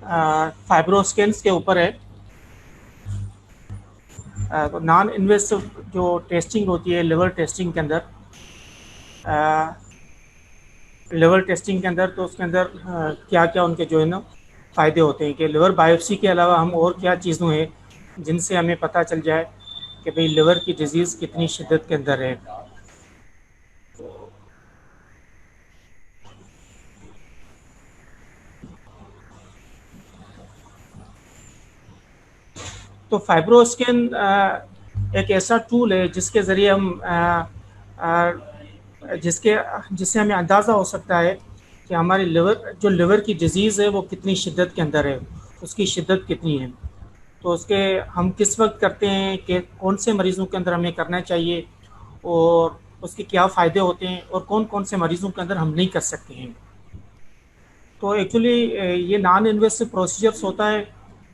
फाइब्रोस्कैन्स के ऊपर है। तो नॉन इन्वेसिव जो टेस्टिंग होती है लिवर टेस्टिंग के अंदर, लिवर टेस्टिंग के अंदर, तो उसके अंदर क्या क्या उनके जो है ना फ़ायदे होते हैं कि लिवर बायोप्सी के अलावा हम और क्या चीज़ों हैं जिनसे हमें पता चल जाए कि भाई लिवर की डिजीज़ कितनी शिद्दत के अंदर है। तो फाइब्रोस्कैन एक ऐसा टूल है जिसके ज़रिए हम जिसके जिससे हमें अंदाज़ा हो सकता है कि हमारी लिवर की डिज़ीज़ है वो कितनी शिद्दत के अंदर है, उसकी शिद्दत कितनी है। तो उसके हम किस वक्त करते हैं कि कौन से मरीज़ों के अंदर हमें करना चाहिए और उसके क्या फ़ायदे होते हैं और कौन कौन से मरीज़ों के अंदर हम नहीं कर सकते हैं। तो एक्चुअली ये नॉन इन्वेसिव प्रोसीजर्स होता है।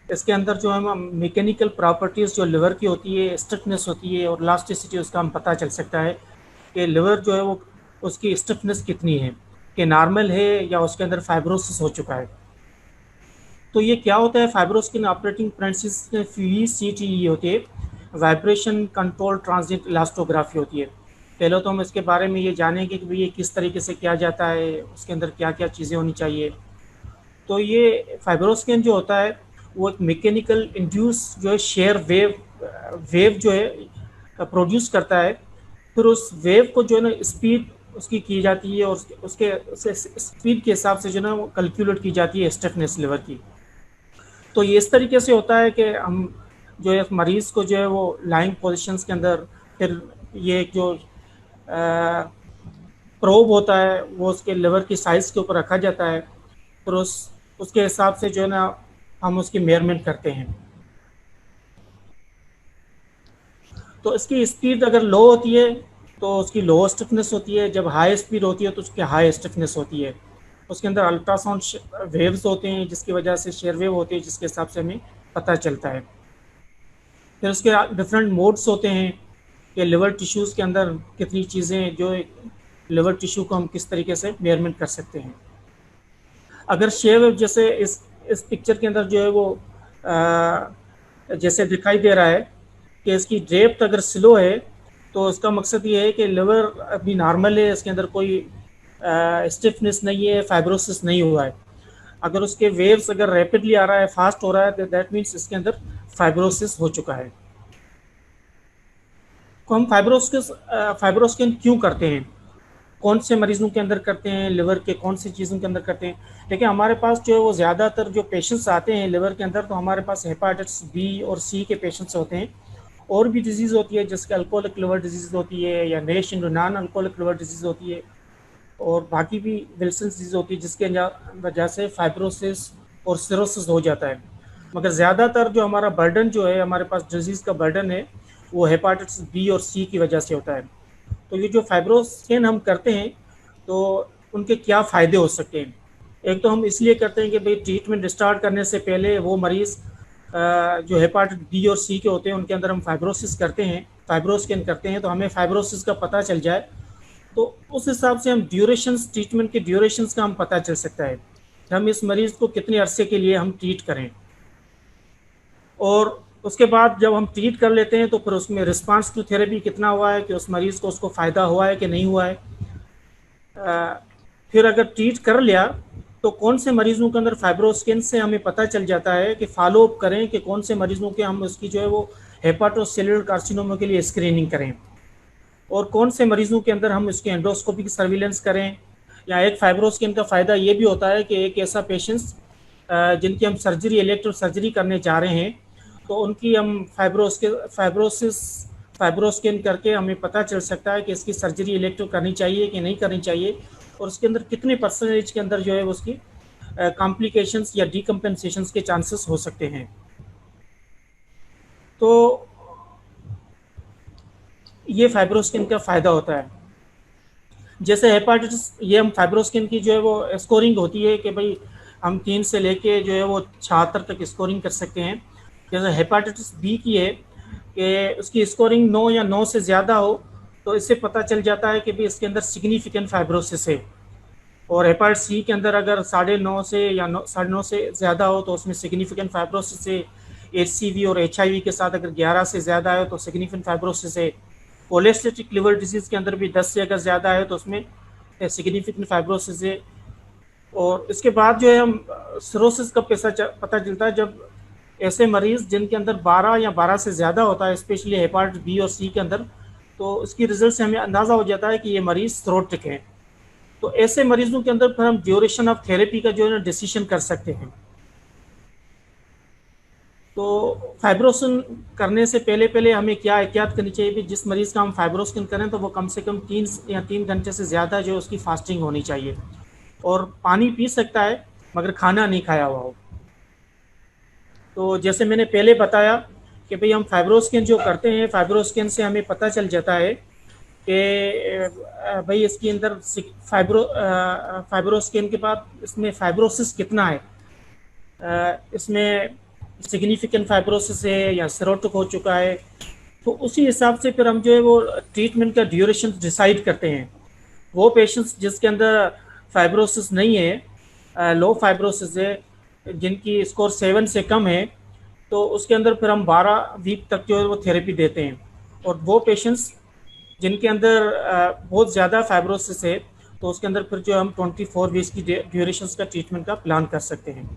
इसके अंदर जो है मैकेनिकल प्रॉपर्टीज़ जो लिवर की होती है, स्टिफनेस होती है और इलास्टिसिटी, उसका हम पता चल सकता है कि लिवर जो है वो उसकी स्टिफनेस कितनी है, कि नॉर्मल है या उसके अंदर फाइब्रोसिस हो चुका है। तो ये क्या होता है, फाइब्रोस्किन ऑपरेटिंग प्रिंसिस VCTE होती है, वाइब्रेशन कंट्रोल ट्रांजिट इलास्टोग्राफी होती है। पहले तो हम इसके बारे में ये जानेंगे कि ये किस तरीके से किया जाता है, उसके अंदर क्या क्या चीज़ें होनी चाहिए। तो ये फाइब्रोस्किन जो होता है वो एक मैकेनिकल इंड्यूस जो है शेयर वेव जो है प्रोड्यूस करता है। फिर उस वेव को जो है ना स्पीड उसकी की जाती है और उसके स्पीड के हिसाब से जो है ना वो कैलकुलेट की जाती है स्टिफनेस लिवर की। तो ये इस तरीके से होता है कि हम जो है मरीज़ को जो है वो लाइंग पोजीशंस के अंदर, फिर ये जो प्रोब होता है वो उसके लिवर की साइज़ के ऊपर रखा जाता है। फिर उसके हिसाब से जो है ना हम उसकी मेजरमेंट करते हैं। तो इसकी स्पीड अगर लो होती है तो उसकी लो स्टिफनेस होती है, जब हाई स्पीड होती है तो उसकी हाई स्टिफनेस होती है। उसके अंदर अल्ट्रासाउंड वेव्स होते हैं जिसकी वजह से शेयर वेव होती है जिसके हिसाब से हमें पता चलता है। फिर उसके डिफरेंट मोड्स होते हैं कि लिवर टिश्यूज़ के अंदर कितनी चीज़ें जो लिवर टिश्यू को हम किस तरीके से मेजरमेंट कर सकते हैं। अगर शेयर वेव जैसे इस पिक्चर के अंदर जो है वो जैसे दिखाई दे रहा है कि इसकी ड्रेप्थ अगर स्लो है तो उसका मकसद ये है कि लिवर अभी नॉर्मल है, इसके अंदर कोई स्टिफनेस नहीं है, फाइब्रोसिस नहीं हुआ है। अगर उसके वेव्स अगर रैपिडली आ रहा है, फास्ट हो रहा है, तो दैट मीन्स इसके अंदर फाइब्रोसिस हो चुका है। तो हम फाइब्रोस्किन क्यों करते हैं, कौन से मरीजों के अंदर करते हैं, लिवर के कौन सी चीज़ों के अंदर करते हैं। देखिए हमारे पास जो है वो ज़्यादातर जो पेशेंट्स आते हैं लिवर के अंदर, तो हमारे पास हेपाटाइटिस बी और सी के पेशेंट्स होते हैं। और भी डिजीज़ होती है जैसे अल्कोहलिक लिवर डिजीज़ होती है या नेश नॉन अल्कोहलिक लिवर डिजीज़ होती है, और बाकी भी विल्सन डिजीज़ होती है जिसके वजह से फाइब्रोसिस और सिरोसिस हो जाता है। मगर ज़्यादातर जो हमारा बर्डन जो है, हमारे पास डिजीज़ का बर्डन है, वो हेपाटाइटिस बी और सी की वजह से होता है। तो ये जो फाइब्रोस्कैन हम करते हैं तो उनके क्या फ़ायदे हो सकते हैं। एक तो हम इसलिए करते हैं कि भाई ट्रीटमेंट स्टार्ट करने से पहले वो मरीज़ जो हेपाटाइटिस बी और सी के होते हैं उनके अंदर हम फाइब्रोस्कैन करते हैं तो हमें फाइब्रोसिस का पता चल जाए, तो उस हिसाब से हम ट्रीटमेंट के ड्यूरेशंस का हम पता चल सकता है कि हम इस मरीज़ को कितने अरसे के लिए हम ट्रीट करें। और उसके बाद जब हम ट्रीट कर लेते हैं तो फिर उसमें रिस्पांस टू थेरेपी कितना हुआ है, कि उस मरीज़ को उसको फ़ायदा हुआ है कि नहीं हुआ है। फिर अगर ट्रीट कर लिया तो कौन से मरीज़ों के अंदर फाइब्रोस्किन से हमें पता चल जाता है कि फॉलो अप करें कि कौन से मरीज़ों के हम उसकी जो है वो हेपाटोसेलुलर कार्सिनोमा के लिए स्क्रीनिंग करें, और कौन से मरीज़ों के अंदर हम इसकी एंडोस्कोपिक सर्विलेंस करें। या एक फाइब्रोस्किन का फ़ायदा ये भी होता है कि एक ऐसा पेशेंट्स जिनकी हम इलेक्टिव सर्जरी करने जा रहे हैं, तो उनकी हम फाइब्रोस्किन करके हमें पता चल सकता है कि इसकी सर्जरी इलेक्टिव करनी चाहिए कि नहीं करनी चाहिए, और उसके अंदर कितने परसेंटेज के अंदर जो है उसकी कॉम्प्लिकेशंस या डिकम्पेंसेशंस के चांसेस हो सकते हैं। तो ये फाइब्रोस्किन का फ़ायदा होता है। जैसे हेपाटाइटिस, ये हम फाइब्रोस्किन की जो है वो स्कोरिंग होती है कि भाई हम 3 से लेके जो है वो 76 तक स्कोरिंग कर सकते हैं। जैसे हेपाटाइटिस बी की है कि उसकी स्कोरिंग 9 या 9 से ज़्यादा हो तो इससे पता चल जाता है कि भाई इसके अंदर सिग्निफिकेंट फाइब्रोसिस है। और हेपाटाइट सी के अंदर अगर 9.5 से या 9.5 से ज़्यादा हो तो उसमें सिग्निफिकेंट फाइब्रोसिस है। HCV और HIV के साथ अगर 11 से ज़्यादा है तो सिग्निफिकेंट फाइब्रोसिस है। कोलेस्टेटिक लिवर डिजीज़ के अंदर भी 10 से अगर ज़्यादा है तो उसमें सिग्निफिकेंट फाइब्रोसिस है। और इसके बाद जो है हम सिरोसिस कब पता चलता है, जब ऐसे मरीज जिनके अंदर 12 या 12 से ज़्यादा होता है, स्पेशली हेपाटाइटिस बी और सी के अंदर, तो इसकी रिजल्ट से हमें अंदाज़ा हो जाता है कि ये मरीज सिरोटिक है। तो ऐसे मरीजों के अंदर फिर हम ड्यूरेशन ऑफ थेरेपी का जो है ना डिसीजन कर सकते हैं। तो फाइब्रोसिन करने से पहले पहले हमें क्या एहतियात करनी चाहिए कि जिस मरीज़ का हम फाइब्रोस्किन करें तो वो कम से कम 3 से ज़्यादा जो उसकी फास्टिंग होनी चाहिए, और पानी पी सकता है मगर खाना नहीं खाया हुआ हो। तो जैसे मैंने पहले बताया कि भाई हम फाइब्रोस्किन जो करते हैं, फाइब्रोस्किन से हमें पता चल जाता है कि भाई इसके अंदर फाइब्रोस्किन के बाद इसमें फाइब्रोसिस कितना है, इसमें सिग्निफिकेंट फाइब्रोसिस है या सिरोटिक हो चुका है। तो उसी हिसाब से फिर हम जो है वो ट्रीटमेंट का ड्यूरेशन डिसाइड करते हैं। वो पेशेंट्स जिसके अंदर फाइब्रोसिस नहीं है, लो फाइब्रोसिस है, जिनकी स्कोर 7 से कम है, तो उसके अंदर फिर हम 12 वीक तक जो है वो थेरेपी देते हैं। और वो पेशेंट्स जिनके अंदर बहुत ज़्यादा फाइब्रोसिस है, तो उसके अंदर फिर जो हम 24 वीक्स की ड्यूरेशन का ट्रीटमेंट का प्लान कर सकते हैं।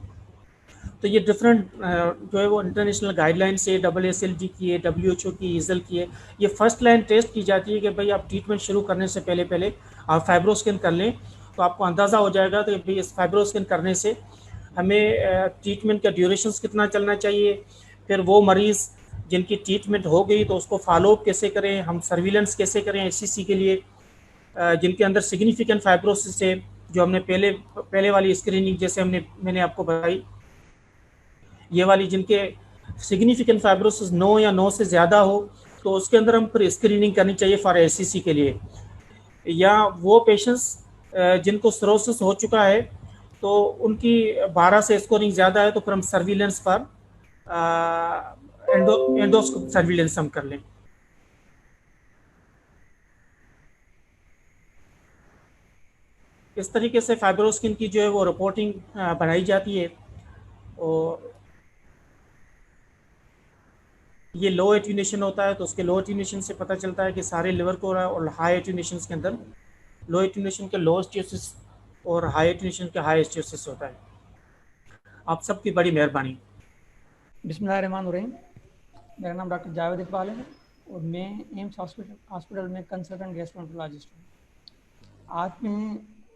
तो ये डिफरेंट जो है वो इंटरनेशनल गाइडलाइन से AASLD की है, WHO की, ईजल की है। ये फर्स्ट लाइन टेस्ट की जाती है कि भाई आप ट्रीटमेंट शुरू करने से पहले पहले आप फाइब्रोस्किन कर लें, तो आपको अंदाज़ा हो जाएगा तो भाई इस फाइब्रोस्किन करने से हमें ट्रीटमेंट का ड्यूरेशन कितना चलना चाहिए। फिर वो मरीज़ जिनकी ट्रीटमेंट हो गई तो उसको फॉलोअप कैसे करें, हम सर्विलेंस कैसे करें HCC के लिए, जिनके अंदर सिग्निफिकेंट फाइब्रोसिस है, जो हमने पहले पहले वाली स्क्रीनिंग जैसे मैंने आपको बताई, ये वाली जिनके सिग्निफिकेंट फाइब्रोसिस 9 या 9 से ज़्यादा हो, तो उसके अंदर हम फिर स्क्रीनिंग करनी चाहिए फॉर HCC के लिए। या वो पेशेंट्स जिनको सिरोसिस हो चुका है तो उनकी 12 से स्कोरिंग ज़्यादा है, तो फिर हम सर्विलेंस पर एंडोस्कोप सर्विलेंस हम कर लें। इस तरीके से फाइब्रोस्किन की जो है वो रिपोर्टिंग बनाई जाती है। और ये लो एट्यूनेशन होता है तो उसके लो एट्यूनेशन से पता चलता है कि सारे लिवर को हो रहा है, और हाई एट्यूनेशन के अंदर लो एट्यूनेशन के लो स्टेसिस और हाई एट्यूनेशन के हाई स्टेसिस होता है। आप सबकी बड़ी मेहरबानी। बिस्मिल्लाहिर्रहमानिर्रहीम। मेरा नाम डॉक्टर जावेद इकबाल है और मैं एम्स हॉस्पिटल में कंसल्टेंट गैस्ट्रोएंटरोलॉजिस्ट हूँ। आज मैं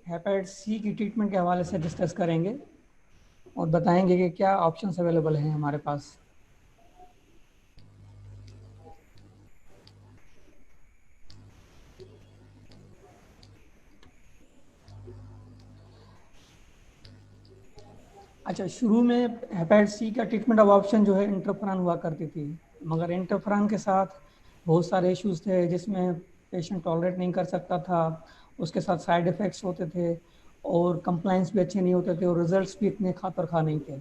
हेपेटाइटिस सी की ट्रीटमेंट के हवाले से डिस्कस करेंगे और बताएंगे कि क्या ऑप्शंस अवेलेबल हैं हमारे पास। अच्छा, शुरू में हेपेटाइटिस सी का ट्रीटमेंट ऑफ ऑप्शन जो है इंटरफेरॉन हुआ करती थी, मगर इंटरफेरॉन के साथ बहुत सारे इश्यूज थे जिसमें पेशेंट टॉलरेट नहीं कर सकता था, उसके साथ साइड इफ़ेक्ट्स होते थे और कंप्लाइंस भी अच्छे नहीं होते थे और रिजल्ट्स भी इतने खातर खा नहीं थे,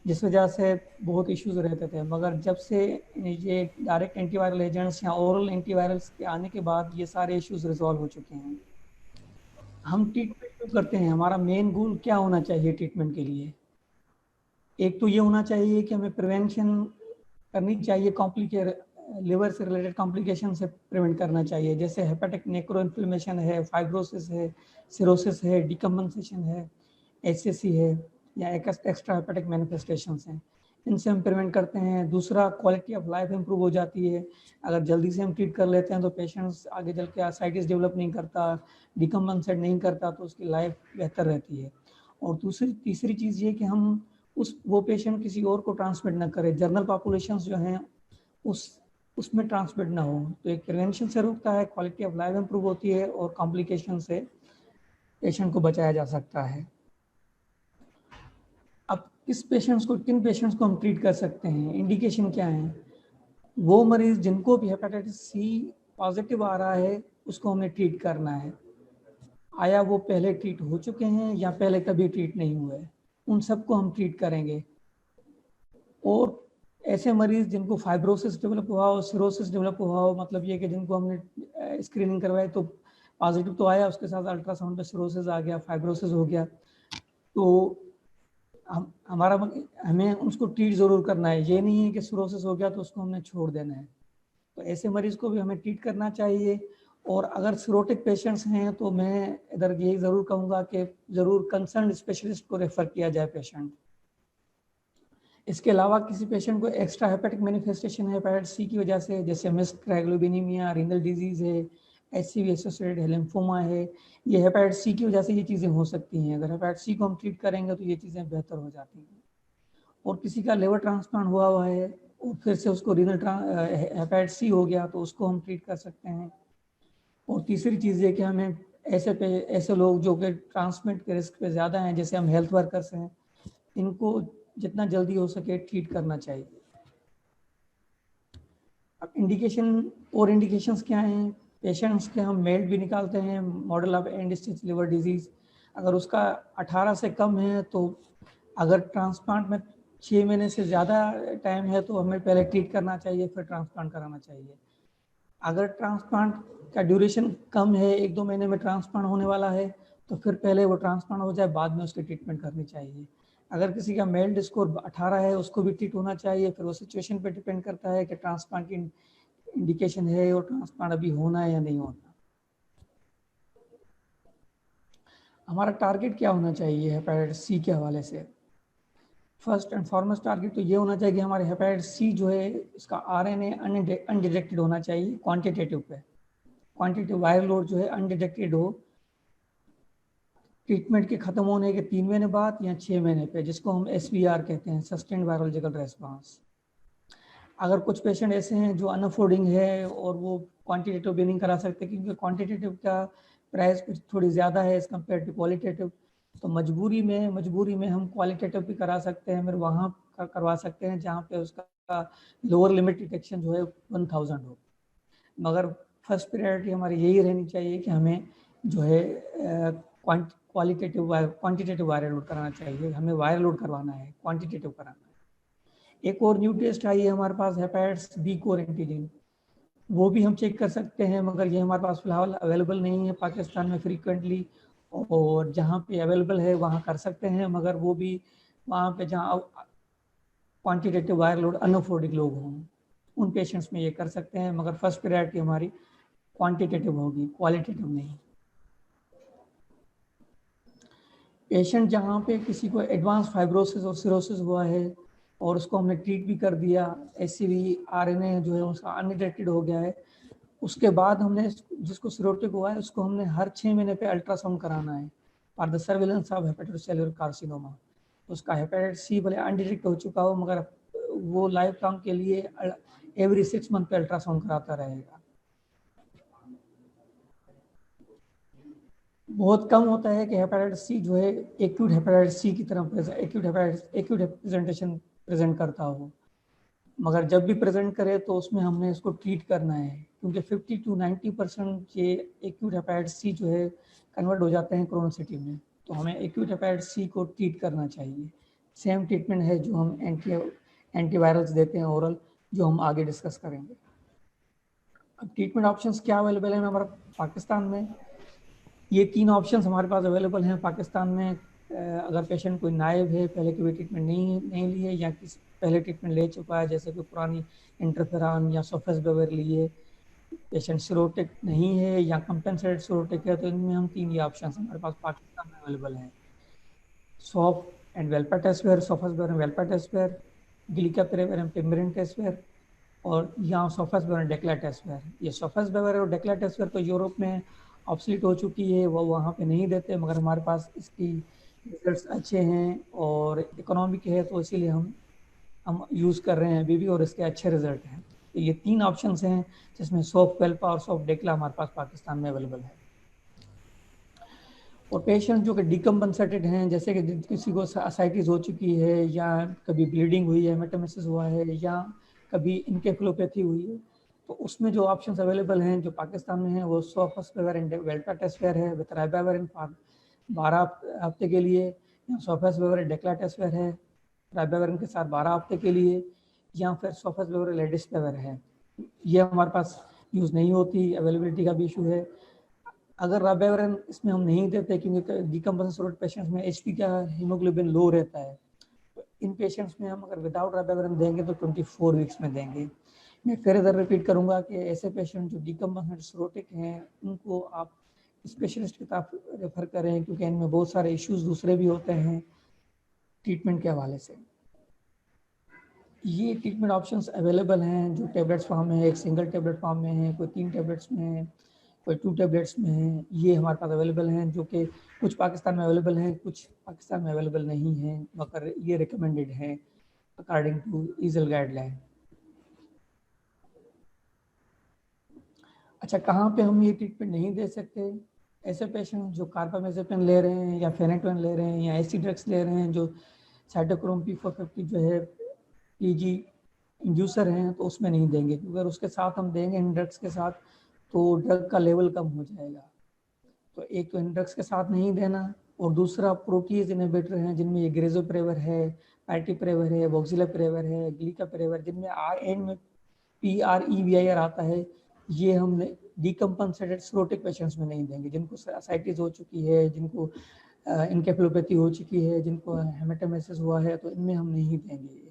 जिस वजह से बहुत इश्यूज रहते थे। मगर जब से ये डायरेक्ट एंटीवायरल एजेंट्स या ओरल एंटीवायरल्स के आने के बाद ये सारे इश्यूज रिजॉल्व हो चुके हैं। हम ट्रीटमेंट क्यों करते हैं, हमारा मेन गोल क्या होना चाहिए ट्रीटमेंट के लिए? एक तो ये होना चाहिए कि हमें प्रिवेंशन करनी चाहिए, लिवर से रिलेटेड कॉम्प्लिकेशन से प्रिवेंट करना चाहिए, जैसे हेपेटिक नेक्रो इन्फ्लेमेशन है, फाइब्रोसिस है, सिरोसिस है, डिकम्पनसेशन है, HCC है या एक्स्ट्रा हेपेटिक मैनिफेस्टेशंस हैं, इनसे हम प्रिवेंट करते हैं। दूसरा, क्वालिटी ऑफ लाइफ इंप्रूव हो जाती है। अगर जल्दी से हम ट्रीट कर लेते हैं तो पेशेंट्स आगे चल के आसाइटिस डेवलप नहीं करता, डिकम्पनसेट नहीं करता, तो उसकी लाइफ बेहतर रहती है। और तीसरी चीज़ ये कि हम वो पेशेंट किसी और को ट्रांसमिट ना करे, जनरल पॉपुलेशन जो हैं उसमें ट्रांसमिट ना हो। तो एक प्रिवेंशन से रुकता है, क्वालिटी ऑफ लाइफ इंप्रूव होती है और कॉम्प्लिकेशन से पेशेंट को बचाया जा सकता है। अब किन पेशेंट्स को हम ट्रीट कर सकते हैं, इंडिकेशन क्या है? वो मरीज जिनको भी हेपेटाइटिस सी पॉजिटिव आ रहा है उसको हमने ट्रीट करना है। आया वो पहले ट्रीट हो चुके हैं या पहले कभी ट्रीट नहीं हुए, उन सबको हम ट्रीट करेंगे। और ऐसे मरीज जिनको फाइब्रोसिस डेवलप हुआ हो, सिरोसिस डेवलप हुआ हो, मतलब ये कि जिनको हमने स्क्रीनिंग करवाई तो पॉजिटिव तो आया, उसके साथ अल्ट्रासाउंड पे सिरोसिस आ गया, फाइब्रोसिस हो गया, तो हमें उसको ट्रीट ज़रूर करना है। ये नहीं है कि सिरोसिस हो गया तो उसको हमने छोड़ देना है। तो ऐसे मरीज को भी हमें ट्रीट करना चाहिए। और अगर सिरोटिक पेशेंट्स हैं तो मैं इधर यही ज़रूर कहूँगा कि ज़रूर कंसर्न स्पेशलिस्ट को रेफ़र किया जाए पेशेंट। इसके अलावा किसी पेशेंट को एक्स्ट्रा हेपेटिक मैनिफेस्टेशन है हेपेटाइटिस सी की वजह से, जैसे मिक्स्ड क्रायोग्लोबिनीमिया, रीनल डिजीज़ है, HCV एसोसिएटेड लिम्फोमा है, ये हेपेटाइटिस सी की वजह से ये चीज़ें हो सकती हैं। अगर हेपेटाइटिस सी को हम ट्रीट करेंगे तो ये चीज़ें बेहतर हो जाती हैं। और किसी का लिवर ट्रांसप्लांट हुआ है और फिर से उसको रीनल हेपेटाइटिस सी हो गया तो उसको हम ट्रीट कर सकते हैं। और तीसरी चीज़ ये कि हमें ऐसे लोग जो कि ट्रांसमिट के रिस्क पे ज़्यादा हैं, जैसे हम हेल्थ वर्कर्स हैं, इनको जितना जल्दी हो सके ट्रीट करना चाहिए। अब इंडिकेशंस क्या हैं? पेशेंट्स के हम मेल्ट भी निकालते हैं, model of and stage liver disease. अगर उसका 18 से कम है तो अगर ट्रांसप्लांट में 6 महीने से ज़्यादा टाइम है तो हमें पहले ट्रीट करना चाहिए, फिर ट्रांसप्लांट कराना चाहिए। अगर ट्रांसप्लांट का ड्यूरेशन कम है, 1-2 महीने में ट्रांसप्लांट होने वाला है, तो फिर पहले वो ट्रांसप्लांट हो जाए, बाद में उसकी ट्रीटमेंट करनी चाहिए। अगर किसी का मेल्ट स्कोर 18 है, उसको भी ट्रीट होना चाहिए। फिर वो सिचुएशन पे डिपेंड करता है कि ट्रांसप्लांट की इंडिकेशन है और ट्रांसप्लांट अभी होना है या नहीं होना। हमारा टारगेट क्या होना चाहिए हेपेटाइटिस सी के हवाले से? फर्स्ट एंड फॉरमोस्ट टारगेट तो ये होना चाहिए कि हमारे हेपेटाइटिस सी जो है इसका RNA अनडिटेक्टेड होना चाहिए, क्वांटिटेटिव पे। क्वांटिटेटिव वायरल लोड जो है अनडिटेक्टेड हो ट्रीटमेंट के खत्म होने के 3 महीने बाद या 6 महीने पे, जिसको हम SVR कहते हैं, सस्टेन्ड वायरोलॉजिकल रेस्पॉन्स। अगर कुछ पेशेंट ऐसे हैं जो अनअफोर्डिंग है और वो क्वांटिटेटिव भी नहीं करा सकते क्योंकि क्वांटिटेटिव का प्राइस कुछ थोड़ी ज़्यादा है एज कम्पेयर टू क्वालिटेटिव, तो मजबूरी में हम क्वालिटेटिव भी करा सकते हैं, फिर वहाँ करवा सकते हैं जहाँ पे उसका लोअर लिमिट डिटेक्शन जो है 1000 हो। मगर फर्स्ट प्रायोरिटी हमारी यही रहनी चाहिए कि हमें जो है क्वांटिटेटिव वायरल लोड कराना चाहिए, हमें वायरल लोड करवाना है, क्वांटिटेटिव कराना है। एक और न्यू टेस्ट आई है हमारे पास, हेपेटाइटिस बी कोर एंटीजन, वो भी हम चेक कर सकते हैं, मगर ये हमारे पास फिलहाल अवेलेबल नहीं है पाकिस्तान में फ्रीक्वेंटली, और जहाँ पे अवेलेबल है वहाँ कर सकते हैं, मगर वो भी वहाँ पे जहाँ क्वांटिटेटिव वायरल लोड अनअफोर्डिंग लोग हों उन पेशेंट्स में ये कर सकते हैं, मगर फर्स्ट प्रायोरिटी हमारी क्वांटिटेटिव होगी, क्वालिटेटिव नहीं। पेशेंट जहाँ पे किसी को एडवांस फाइब्रोसिस और सिरोसिस हुआ है और उसको हमने ट्रीट भी कर दिया, HCV RNA जो है उसका अनडिटेक्टेड हो गया है, उसके बाद हमने जिसको सिरोटिक हुआ है उसको हमने हर 6 महीने पे अल्ट्रासाउंड कराना है for the surveillance of hepatocellular carcinoma. उसका हेपेटाइटिस सी भले अनडिटेक्ट हो चुका हो, मगर वो लाइफ लॉन्ग के लिए एवरी 6 मंथ पे अल्ट्रासाउंड कराता रहेगा। बहुत कम होता है कि हेपेटाइटिस सी जो है एक्यूट हेपेटाइटिस सी की तरह एक्यूट प्रेजेंटेशन प्रेजेंट करता हो, मगर जब भी प्रेजेंट करे तो उसमें हमने इसको ट्रीट करना है, क्योंकि 50 to 90% ये एक्यूट हेपेटाइटिस सी जो है कन्वर्ट हो जाते हैं क्रोनिसिटी में, तो हमें एक्यूट हेपेटाइटिस सी को ट्रीट करना चाहिए। सेम ट्रीटमेंट है जो हम एंटीवायरल्स देते हैं ओरल, जो हम आगे डिस्कस करेंगे। अब ट्रीटमेंट ऑप्शंस क्या अवेलेबल है हमारे पाकिस्तान में? ये 3 ऑप्शंस हमारे पास अवेलेबल हैं पाकिस्तान में। अगर पेशेंट कोई नाइब है, पहले कोई ट्रीटमेंट नहीं लिए या किसी पहले ट्रीटमेंट ले चुका है, जैसे कोई पुरानी इंटरफेरॉन या सोफेस्टिवर लिए, पेशेंट सिरोटिक नहीं है या कंपेंसेटेड सिरोटिक है, तो इनमें हम 3 ये ऑप्शंस हमारे पास पाकिस्तान में अवेलेबल हैं। सॉफ एंड वेल्पाटेस्वेयर, सोफेस्टिवर एंड वेल्पाटेस्वेयर, गिलिकाप्रेविर एंड पिमरिनटेस्वेयर, और यहाँ सोफेस्टिवर एंड डेक्लाटेस्वेयर। ये सोफेस्टिवर और डेक्लाटेस्वेयर तो यूरोप में ऑब्सलीट हो चुकी है, वो वहाँ पे नहीं देते, मगर हमारे पास इसकी रिजल्ट्स अच्छे हैं और इकोनॉमिक है, तो इसीलिए हम यूज़ कर रहे हैं अभी भी और इसके अच्छे रिजल्ट हैं। तो ये 3 ऑप्शंस हैं जिसमें सॉफ वेल्पा और सॉफ डेक्ला हमारे पास पाकिस्तान में अवेलेबल है। और पेशेंट जो कि डिकम्पनसेटेड हैं, जैसे कि किसी को असाइटिस हो चुकी है या कभी ब्लीडिंग हुई है, मेटामेसिस हुआ है या कभी इनकेफेलोपैथी हुई है, तो उसमें जो ऑप्शंस अवेलेबल हैं जो पाकिस्तान में हैं वो सोफेस्टिवर एंड वेल्पाटेस्वेयर है विद राइबाविरिन 12 हफ्ते के लिए, या सोफेस्टिवर डेक्लाटेस्वेयर है राइबाविरिन के साथ 12 हफ्ते के लिए, या फिर सोफेस्टिवर लेडिस्पेवर है। ये हमारे पास यूज़ नहीं होती, अवेलेबिलिटी का भी इशू है। अगर राबेवरन इसमें हम नहीं देते क्योंकि डिकम्पनसेटेड पेशेंट्स में एचपी का हीमोग्लोबिन लो रहता है, तो इन पेशेंट्स में हम अगर विदाउट राबेवरन देंगे तो 24 वीक्स में देंगे। मैं फिर इधर रिपीट करूंगा कि ऐसे पेशेंट जो डिकम्पनसेटेड सिरोटिक हैं उनको आप स्पेशलिस्ट की तरफ रेफर करें, क्योंकि इनमें बहुत सारे इश्यूज दूसरे भी होते हैं ट्रीटमेंट के हवाले से। ये ट्रीटमेंट ऑप्शंस अवेलेबल हैं, जो टेबलेट्स फॉर्म में है, एक सिंगल टेबलेट फॉर्म में है, कोई 3 टेबलेट्स में है, कोई 2 टेबलेट्स में है। ये हमारे पास अवेलेबल हैं, जो कि कुछ पाकिस्तान में अवेलेबल हैं, कुछ पाकिस्तान में अवेलेबल नहीं हैं, मगर ये रिकमेंडेड है अकॉर्डिंग टू ईजल गाइडलाइन। अच्छा, कहाँ पे हम ये ट्रीटमेंट नहीं दे सकते? ऐसे पेशेंट जो कार्बामेज़ेपिन ले रहे हैं या फेनेटोइन ले रहे हैं या ऐसी ड्रग्स ले रहे हैं जो साइटोक्रोम P450 जो है पीजी इंड्यूसर हैं, तो उसमें नहीं देंगे, क्योंकि अगर उसके साथ हम देंगे इन ड्रग्स के साथ तो ड्रग का लेवल कम हो जाएगा। तो एक तो इन ड्रग्स के साथ नहीं देना, और दूसरा प्रोटीज इनहिबिटर हैं जिनमें ये ग्रेजोप्रेवर है, पैटिप्रेवर है, वोक्सिलाप्रेवर है, ग्लीकाप्रेवर, जिनमें एंड में PREVIR आता है। ये हम डिकम्पनसेटेड सिरोटिक पेशेंट्स में नहीं देंगे, जिनको असाइटिस हो चुकी है, जिनको इनकेफेलोपैथी हो चुकी है, जिनको हेमेटोमेसिस हुआ है, तो इनमें हम नहीं देंगे।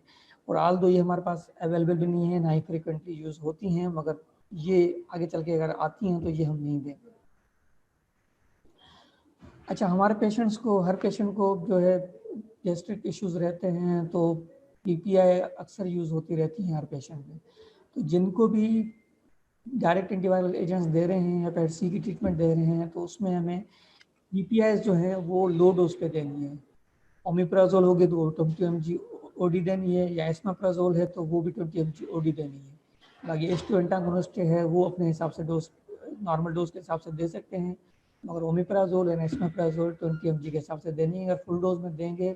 और आल दो ये हमारे पास अवेलेबल भी नहीं है, ना ही फ्रिक्वेंटली यूज़ होती हैं, मगर ये आगे चल के अगर आती हैं तो ये हम नहीं देंगे। अच्छा, हमारे पेशेंट्स को, हर पेशेंट को जो है गैस्ट्रिक इश्यूज रहते हैं, तो PPI अक्सर यूज़ होती रहती हैं हर पेशेंट में। तो जिनको भी डायरेक्ट एंटीवायरल एजेंट्स दे रहे हैं या हेपेटाइटिस सी की ट्रीटमेंट दे रहे हैं, तो उसमें हमें PPIs जो है वो लो डोज पे देनी है। ओमिप्राजोल होगी तो 20 mg OD देनी है, या एस्माप्राजोल है तो वो भी 20 mg OD देनी है। बाकी H2 एंटागोनिस्ट है वो अपने हिसाब से डोज, नॉर्मल डोज के हिसाब से दे सकते हैं, मगर ओमिप्राजोल एंड एस्माप्राजोल 20 mg के हिसाब से देनी है। अगर फुल डोज में देंगे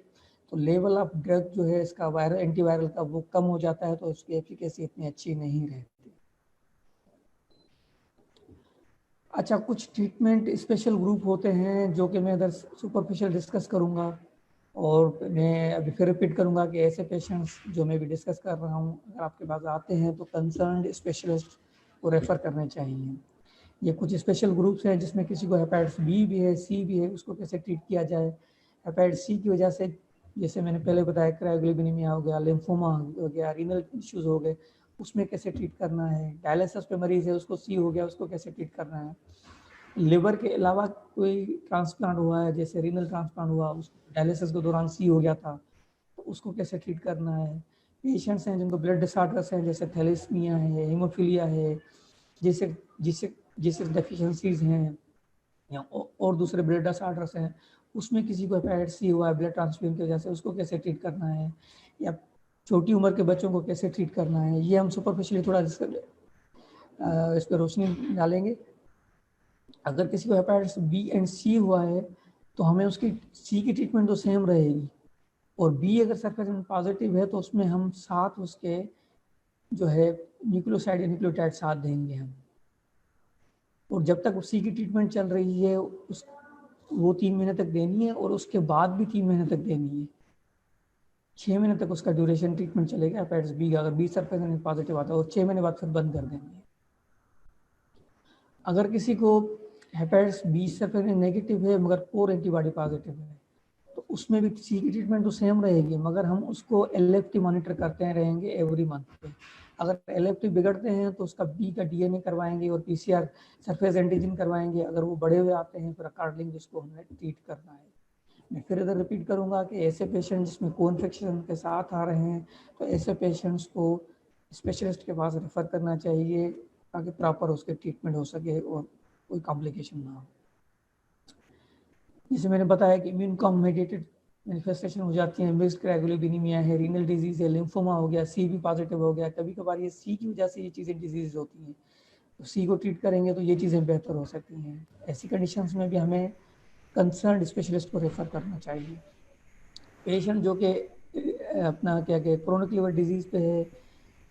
तो लेवल ऑफ ड्रग जो है इसका वायरल एंटीवायरल का वो कम हो जाता है, तो उसकी एफिकेसी इतनी अच्छी नहीं रहती। अच्छा, कुछ ट्रीटमेंट स्पेशल ग्रुप होते हैं जो कि मैं इधर सुपरफिशियल डिस्कस करूंगा, और मैं अभी फिर रिपीट करूंगा कि ऐसे पेशेंट्स जो मैं भी डिस्कस कर रहा हूं, अगर आपके पास आते हैं तो कंसर्न्ड स्पेशलिस्ट को रेफ़र करने चाहिए। ये कुछ स्पेशल ग्रुप्स हैं जिसमें किसी को हेपेटाइटिस बी भी है, सी भी है, उसको कैसे ट्रीट किया जाए। हेपेटाइटिस सी की वजह से, जैसे मैंने पहले बताया, क्रायोग्लोबुलिमिया हो गया, लिम्फोमा हो गया, रीनल इश्यूज हो गए, उसमें कैसे ट्रीट करना है। डायलिसिस पे मरीज है, उसको सी हो गया, उसको कैसे ट्रीट करना है। लिवर के अलावा कोई ट्रांसप्लांट हुआ है, जैसे रीनल ट्रांसप्लांट हुआ, उस डायलिसिस के दौरान सी हो गया था, तो उसको कैसे ट्रीट करना है। पेशेंट्स हैं जिनको ब्लड डिसऑर्डर्स हैं, जैसे थैलेसीमिया है, हीमोफीलिया है, जिसे जिसे जिसे डेफिशिएंसीज हैं, या और दूसरे ब्लड डिसऑर्डर्स हैं, उसमें किसी को हेपेटाइटिस सी हुआ है ब्लड ट्रांसफ्यूजन की वजह से, उसको कैसे ट्रीट करना है, या छोटी उम्र के बच्चों को कैसे ट्रीट करना है। ये हम सुपरफिशियली थोड़ा इस पर रोशनी डालेंगे। अगर किसी को हेपेटाइटिस बी एंड सी हुआ है तो हमें उसकी सी की ट्रीटमेंट तो सेम रहेगी, और बी अगर सरफेस पॉजिटिव है तो उसमें हम साथ उसके जो है न्यूक्लियोसाइड या न्यूक्लियोटाइड साथ देंगे हम। और जब तक सी की ट्रीटमेंट चल रही है उस वो 3 महीने तक देनी है, और उसके बाद भी 3 महीने तक देनी है। 6 महीने तक उसका ड्यूरेशन ट्रीटमेंट चलेगा हेपेटाइटिस बी का, अगर बी सरफेस पॉजिटिव आता है, और 6 महीने बाद फिर बंद कर देंगे। अगर किसी को हेपेटाइटिस बी सरफेस नेगेटिव है मगर पोर एंटीबॉडी पॉजिटिव है, तो उसमें भी सी की ट्रीटमेंट तो सेम रहेगी, मगर हम उसको LFT मॉनिटर करते रहेंगे एवरी मंथ पे। अगर LFT बिगड़ते हैं तो उसका बी का DNA करवाएंगे और PCR सरफेस एंटीजन करवाएंगे। अगर वो बड़े हुए आते हैं फिर अकॉर्डिंग उसको हमने ट्रीट करना है। मैं फिर इधर रिपीट करूंगा कि ऐसे पेशेंट जिसमें को इन्फेक्शन के साथ आ रहे हैं, तो ऐसे पेशेंट्स को स्पेशलिस्ट के पास रेफर करना चाहिए, ताकि प्रॉपर उसके ट्रीटमेंट हो सके और कोई कॉम्प्लिकेशन ना हो। जैसे मैंने बताया कि इम्यून कॉम्बिनेटेड मैनिफेस्टेशन हो जाती है, मिक्स्ड क्रायोग्लोबुलिमिया है, रीनल डिजीज है, लिम्फोमा हो गया, सी भी पॉजिटिव हो गया। कभी कभार ये सी की वजह से ये चीज़ें डिजीज होती हैं, तो सी को ट्रीट करेंगे तो ये चीज़ें बेहतर हो सकती हैं। ऐसी कंडीशंस में भी हमें कंसर्न स्पेशलिस्ट को रेफर करना चाहिए। पेशेंट जो कि अपना क्या कहते क्रोनिक लिवर डिजीज़ पे है,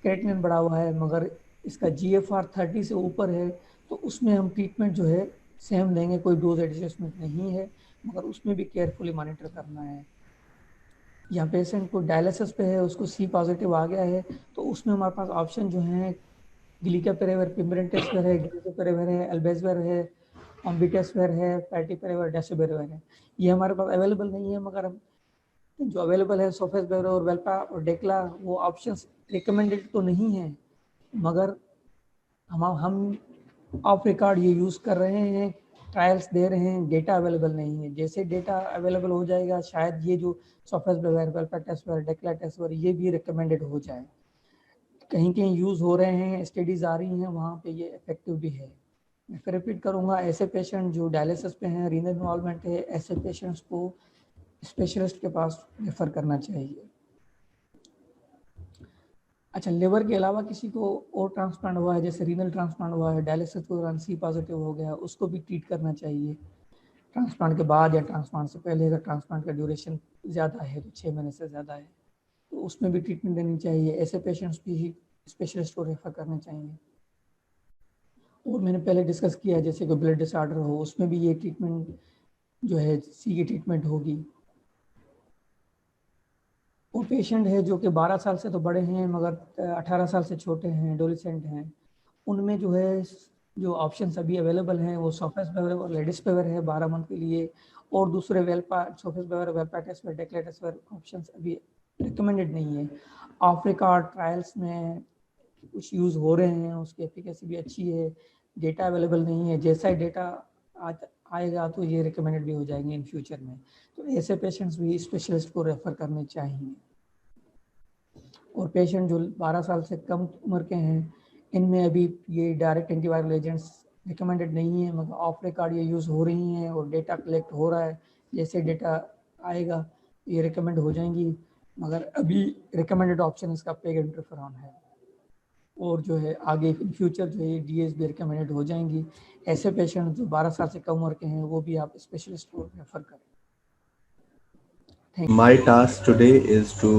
क्रेटिनिन बढ़ा हुआ है, मगर इसका GFR 30 से ऊपर है, तो उसमें हम ट्रीटमेंट जो है सेम देंगे, कोई डोज एडजस्टमेंट नहीं है, मगर उसमें भी केयरफुली मॉनिटर करना है। या पेशेंट को डायलिसिस पे है, उसको सी पॉजिटिव आ गया है, तो उसमें हमारे पास ऑप्शन जो हैं ग्लीकापेरेवर, पिमरेंटेसवेर है, ग्लीकापेरेवर है, अल्बेजवेर है, ऑम्बिटेसिविर है, फैटिपिराविर, डेसिविर है। ये हमारे पास अवेलेबल नहीं है, मगर जो अवेलेबल है सोफेसिविर और वेल्पा और डेक्ला, वो ऑप्शंस रिकमेंडेड तो नहीं है, मगर हम ऑफ रिकॉर्ड ये यूज़ कर रहे हैं, ट्रायल्स दे रहे हैं, डेटा अवेलेबल नहीं है। जैसे डेटा अवेलेबल हो जाएगा, शायद ये जो सोफेसिविर, वेल्पाटेसिविर, डेक्लाटेसिविर, ये भी रिकमेंडेड हो जाए। कहीं कहीं यूज़ हो रहे हैं, स्टडीज़ आ रही हैं, वहाँ पे ये इफेक्टिव भी है। मैं फिर रिपीट करूँगा, ऐसे पेशेंट जो डायलिसिस पे हैं, रीनल इन्वॉल्वमेंट है, ऐसे पेशेंट्स को स्पेशलिस्ट के पास रेफर करना चाहिए। अच्छा, लिवर के अलावा किसी को और ट्रांसप्लांट हुआ है, जैसे रीनल ट्रांसप्लांट हुआ है, डायलिसिस के दौरान सी पॉजिटिव हो गया, उसको भी ट्रीट करना चाहिए ट्रांसप्लांट के बाद या ट्रांसप्लांट से पहले। अगर ट्रांसप्लांट का ड्यूरेशन ज़्यादा है तो 6 महीने से ज़्यादा है, तो उसमें भी ट्रीटमेंट देनी चाहिए। ऐसे पेशेंट्स भी स्पेशलिस्ट को रेफर करने चाहिए। और मैंने पहले डिस्कस किया है, जैसे कोई ब्लड डिसऑर्डर हो, उसमें भी ये ट्रीटमेंट जो है, सी की ट्रीटमेंट होगी। वो पेशेंट है जो कि 12 साल से तो बड़े हैं, मगर 18 साल से छोटे हैं, एडोलेसेंट हैं, उनमें जो है जो ऑप्शंस अभी अवेलेबल हैं वो सोफेसिविर और लेडिस्पेविर है 12 मंथ के लिए, और दूसरे वेल्पा, सोफेसिविर, वेल्पाटेसिविर, डेक्लाटेसिविर ऑप्शंस अभी रिकमेंडेड नहीं है। ऑफ रिकॉर्ड ट्रायल्स में कुछ यूज़ हो रहे हैं, उसकी एफिकेसी भी अच्छी है, डेटा अवेलेबल नहीं है। जैसा ही डेटा आएगा तो ये रिकमेंडेड भी हो जाएंगे इन फ्यूचर में। तो ऐसे पेशेंट्स भी स्पेशलिस्ट को रेफर करने चाहिए। और पेशेंट जो 12 साल से कम उम्र के हैं, इनमें अभी ये डायरेक्ट एंटीवायरल एजेंट्स रिकमेंडेड नहीं है, मगर ऑफ रिकॉर्ड ये यूज़ हो रही हैं और डेटा कलेक्ट हो रहा है। जैसे डेटा आएगा ये रिकमेंड हो जाएंगी, मगर अभी रिकमेंडेड ऑप्शन इसका पेग इंटरफेरॉन है। और जो है आगे इन फ्यूचर जो है डीएस भी रिकमेंडेड हो जाएंगी। ऐसे पेशेंट जो 12 साल से कम उम्र के हैं, वो भी आप स्पेशलिस्ट को रेफर करें। My task today is to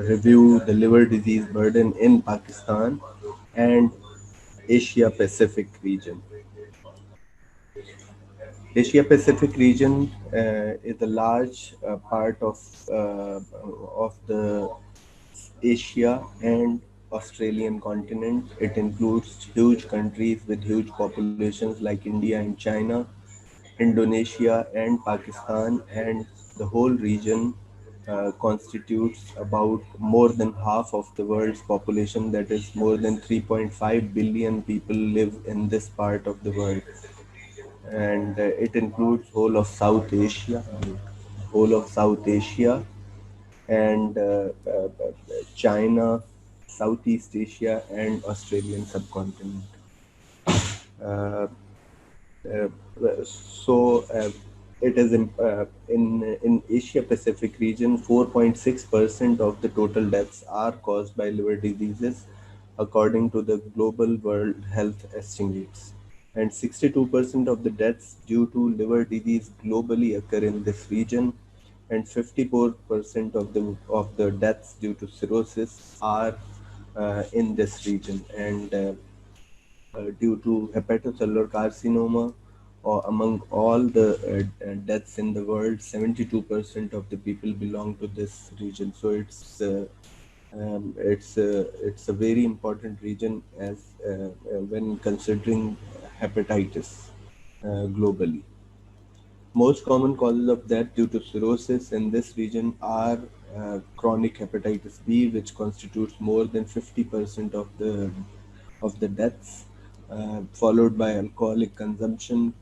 review the liver disease burden in Pakistan and Asia Pacific region. Asia Pacific region is a large part of the Asia and Australian continent. It includes huge countries with huge populations like India and China, Indonesia and Pakistan, and the whole region constitutes about more than half of the world's population. That is, more than 3.5 billion people live in this part of the world, and it includes whole of South Asia, and China, Southeast Asia, and Australian subcontinent. Uh, uh, so it is in Asia Pacific region, 4.6% of the total deaths are caused by liver diseases, according to the Global World Health Estimates. And 62% of the deaths due to liver disease globally occur in this region, and 54% of the deaths due to cirrhosis are in this region. And due to hepatocellular carcinoma, or among all the deaths in the world, 72% of the people belong to this region. So it's a very important region as when considering hepatitis globally. Most common causes of death due to cirrhosis in this region are chronic hepatitis B, which constitutes more than 50% of the deaths, followed by alcoholic consumption,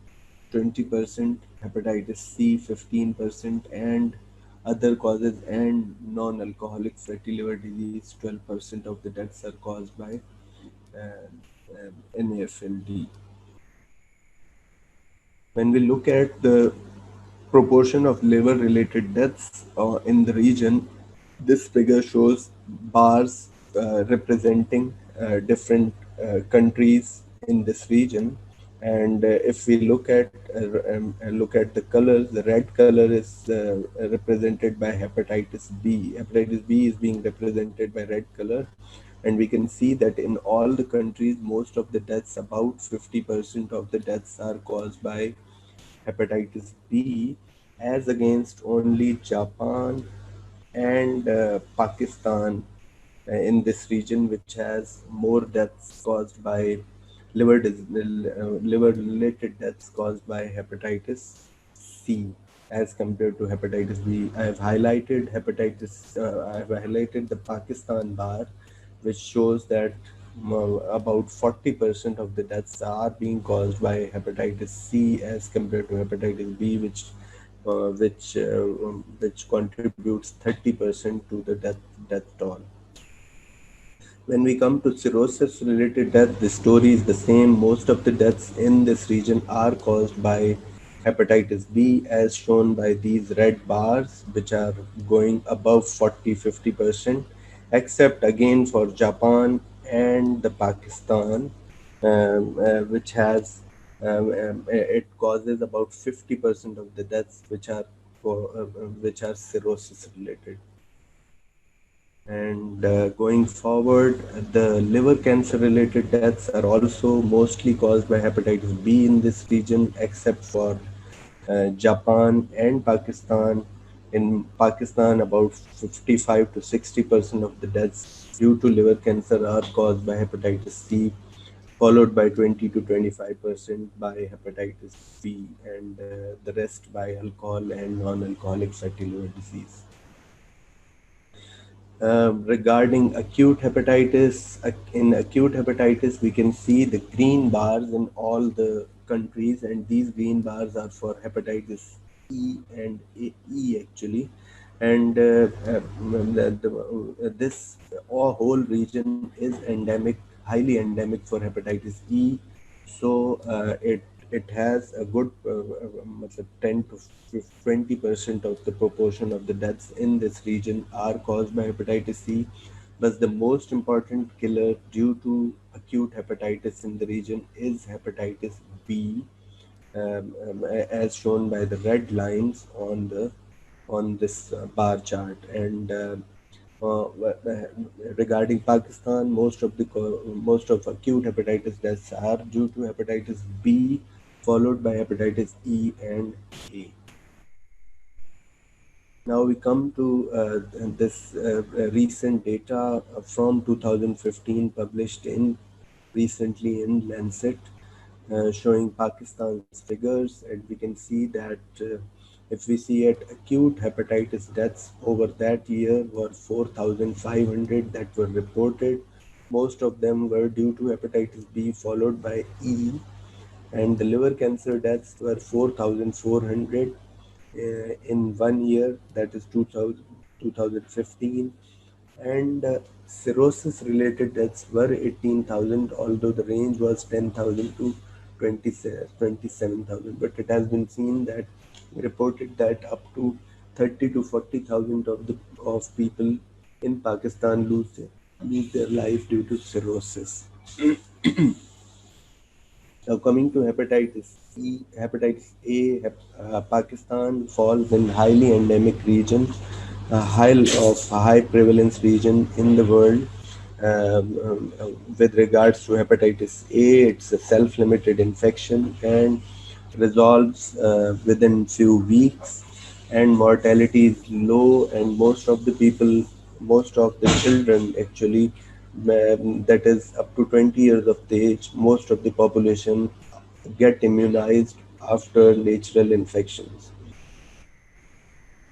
20%, hepatitis C, 15%, and other causes and non-alcoholic fatty liver disease, 12% of the deaths are caused by NAFLD. When we look at the proportion of liver-related deaths in the region, this figure shows bars representing different countries in this region. And if we look at the colors, the red color is represented by hepatitis B. Hepatitis B is being represented by red color, and we can see that in all the countries, most of the deaths, about 50% of the deaths, are caused by hepatitis B, as against only Japan and Pakistan in this region, which has more deaths caused by liver-related deaths caused by hepatitis C as compared to hepatitis B. I have highlighted the Pakistan bar, which shows that about 40% of the deaths are being caused by hepatitis C as compared to hepatitis B, which contributes 30% to the death toll. When we come to cirrhosis related death, the story is the same. Most of the deaths in this region are caused by hepatitis B, as shown by these red bars, which are going above 40-50%, except again for Japan and the Pakistan, which has it causes about 50% of the deaths which are cirrhosis related. And going forward, the liver cancer related deaths are also mostly caused by hepatitis B in this region, except for Japan and Pakistan. In Pakistan, about 55 to 60% of the deaths due to liver cancer are caused by hepatitis C, followed by 20 to 25% by hepatitis B, and the rest by alcohol and non-alcoholic fatty liver disease. Regarding acute hepatitis, in acute hepatitis, we can see the green bars in all the countries, and these green bars are for hepatitis E and E actually. And this whole region is endemic, highly endemic for hepatitis E. So it has a good 10 to 20% of the proportion of the deaths in this region are caused by hepatitis C. But the most important killer due to acute hepatitis in the region is hepatitis B, as shown by the red lines on this bar chart. And regarding Pakistan, most of acute hepatitis deaths are due to hepatitis B, followed by hepatitis E and A. Now we come to this recent data from 2015 published recently in Lancet, showing Pakistan's figures, and we can see that if we see at acute hepatitis deaths over that year were 4,500 that were reported. Most of them were due to hepatitis B, followed by E, and the liver cancer deaths were 4,400 in 1 year, that is 2015, and cirrhosis related deaths were 18,000, although the range was 10,000 to 27,000, but it has been seen that reported that up to 30 to 40,000 of people in Pakistan lose their life due to cirrhosis. Now coming to hepatitis A, Pakistan falls in highly endemic region, high prevalence region in the world. With regards to hepatitis A, it's a self-limited infection and resolves within few weeks, and mortality is low, and most of the children actually, that is up to 20 years of age, most of the population get immunized after natural infections.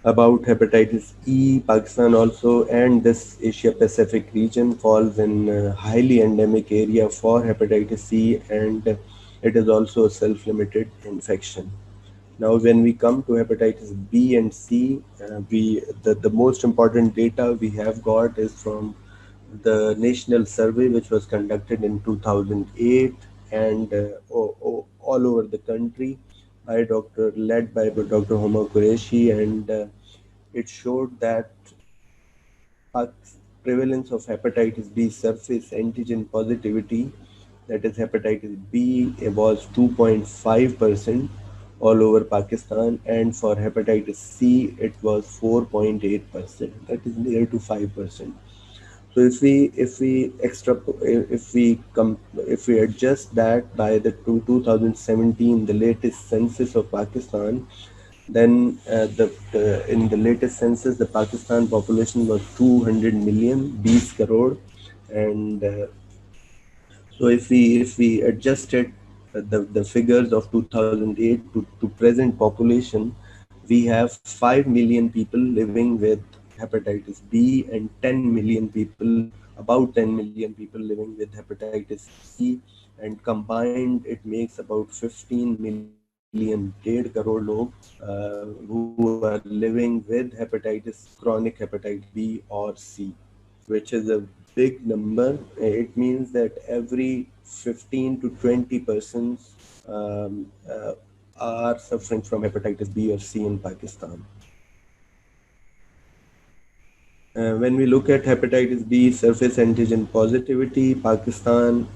About hepatitis E, Pakistan also and this Asia Pacific region falls in a highly endemic area for hepatitis C, and it is also a self-limited infection. Now, when we come to hepatitis B and C, the most important data we have got is from the national survey, which was conducted in 2008 and all over the country led by Dr. Homa Qureshi, and it showed that prevalence of hepatitis B surface antigen positivity, that is hepatitis B, was 2.5% all over Pakistan, and for hepatitis C it was 4.8%, that is near to 5%. So if we adjust that by the 2017, the latest census of Pakistan, then in the latest census, the Pakistan population was 200 million, 20 crore, and So if we adjusted the figures of 2008 to present population, we have 5 million people living with hepatitis B and 10 million people, about 10 million people living with hepatitis C, and combined it makes about 15 million, 1.5 crore log, who are living with hepatitis, chronic hepatitis B or C, which is a big number. It means that every 15 to 20 persons are suffering from hepatitis B or C in Pakistan. When we look at hepatitis B surface antigen positivity, Pakistan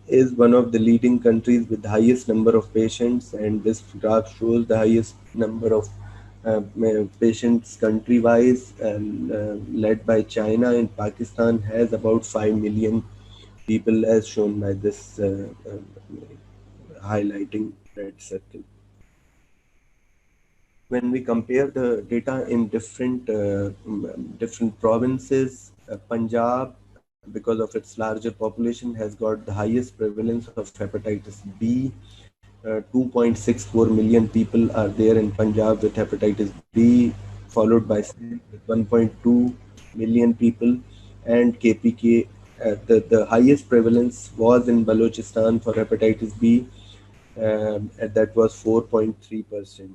is one of the leading countries with the highest number of patients, and this graph shows the highest number of patients country-wise, and led by China, and Pakistan has about 5 million people as shown by this highlighting red circle. When we compare the data in different provinces, Punjab, because of its larger population, has got the highest prevalence of hepatitis B. 2.64 million people are there in Punjab with hepatitis B, followed by Sindh with 1.2 million people, and KPK. The highest prevalence was in Balochistan for hepatitis B, and that was 4.3%.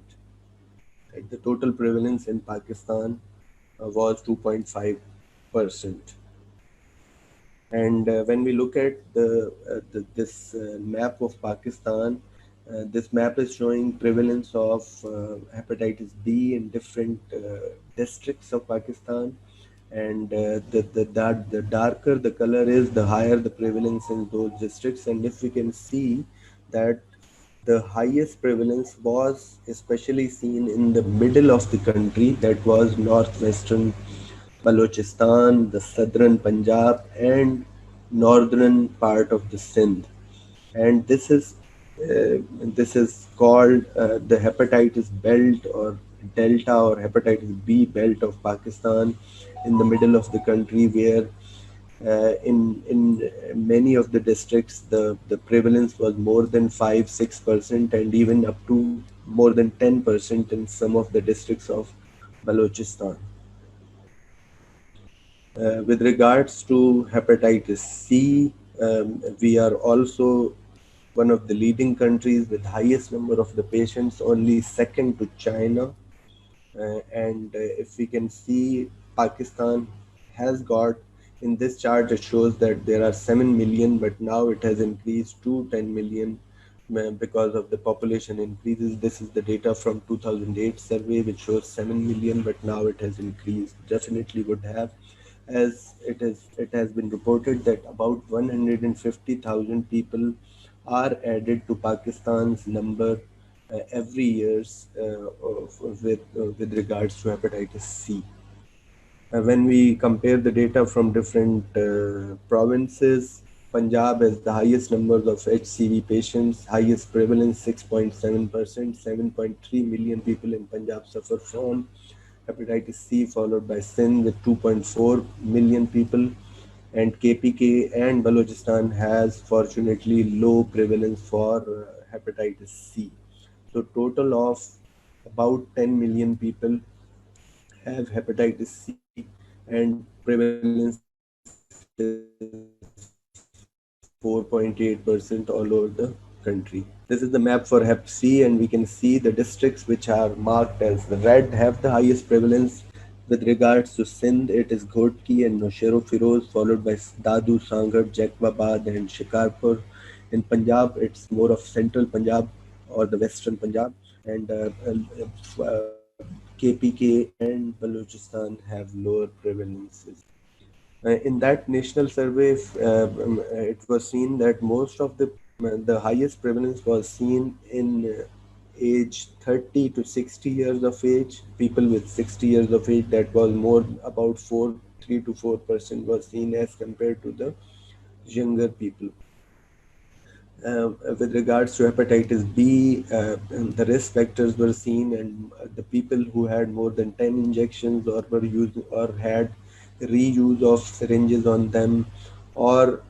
The total prevalence in Pakistan was 2.5%. And when we look at this map of Pakistan, this map is showing prevalence of hepatitis B in different districts of Pakistan. And the darker the color is, the higher the prevalence in those districts. And if we can see that the highest prevalence was especially seen in the middle of the country, that was northwestern Balochistan, the southern Punjab, and northern part of the Sindh. And this is called the hepatitis belt or delta or hepatitis B belt of Pakistan, in the middle of the country, where in many of the districts the prevalence was more than 5-6%, and even up to more than 10% in some of the districts of Balochistan. With regards to hepatitis C, we are also one of the leading countries with highest number of the patients, only second to China. And if we can see, Pakistan has got, in this chart it shows that there are 7 million, but now it has increased to 10 million because of the population increases. This is the data from 2008 survey, which shows 7 million, but now it has increased. Definitely would have, as it has been reported that about 150,000 people are added to Pakistan's number every years with regards to hepatitis C. When we compare the data from different provinces, Punjab has the highest numbers of HCV patients, highest prevalence 6.7%, 7.3 million people in Punjab suffer from hepatitis C, followed by Sindh with 2.4 million people, and KPK and Balochistan has fortunately low prevalence for hepatitis C. So total of about 10 million people have hepatitis C, and prevalence is 4.8% all over the country. This is the map for Hep C, and we can see the districts which are marked as red have the highest prevalence. With regards to Sindh, it is Ghotki and Nowshera Firoz, followed by Dadu, Sangat, Jacobabad, and Shikarpur. In Punjab, it's more of central Punjab or the western Punjab, and KPK and Balochistan have lower prevalences. In that national survey, it was seen that most of the highest prevalence was seen in age 30 to 60 years of age. People with 60 years of age, that was more about 3 to 4% was seen as compared to the younger people. With regards to hepatitis B, the risk factors were seen, and the people who had more than 10 injections or were used or had reuse of syringes on them, or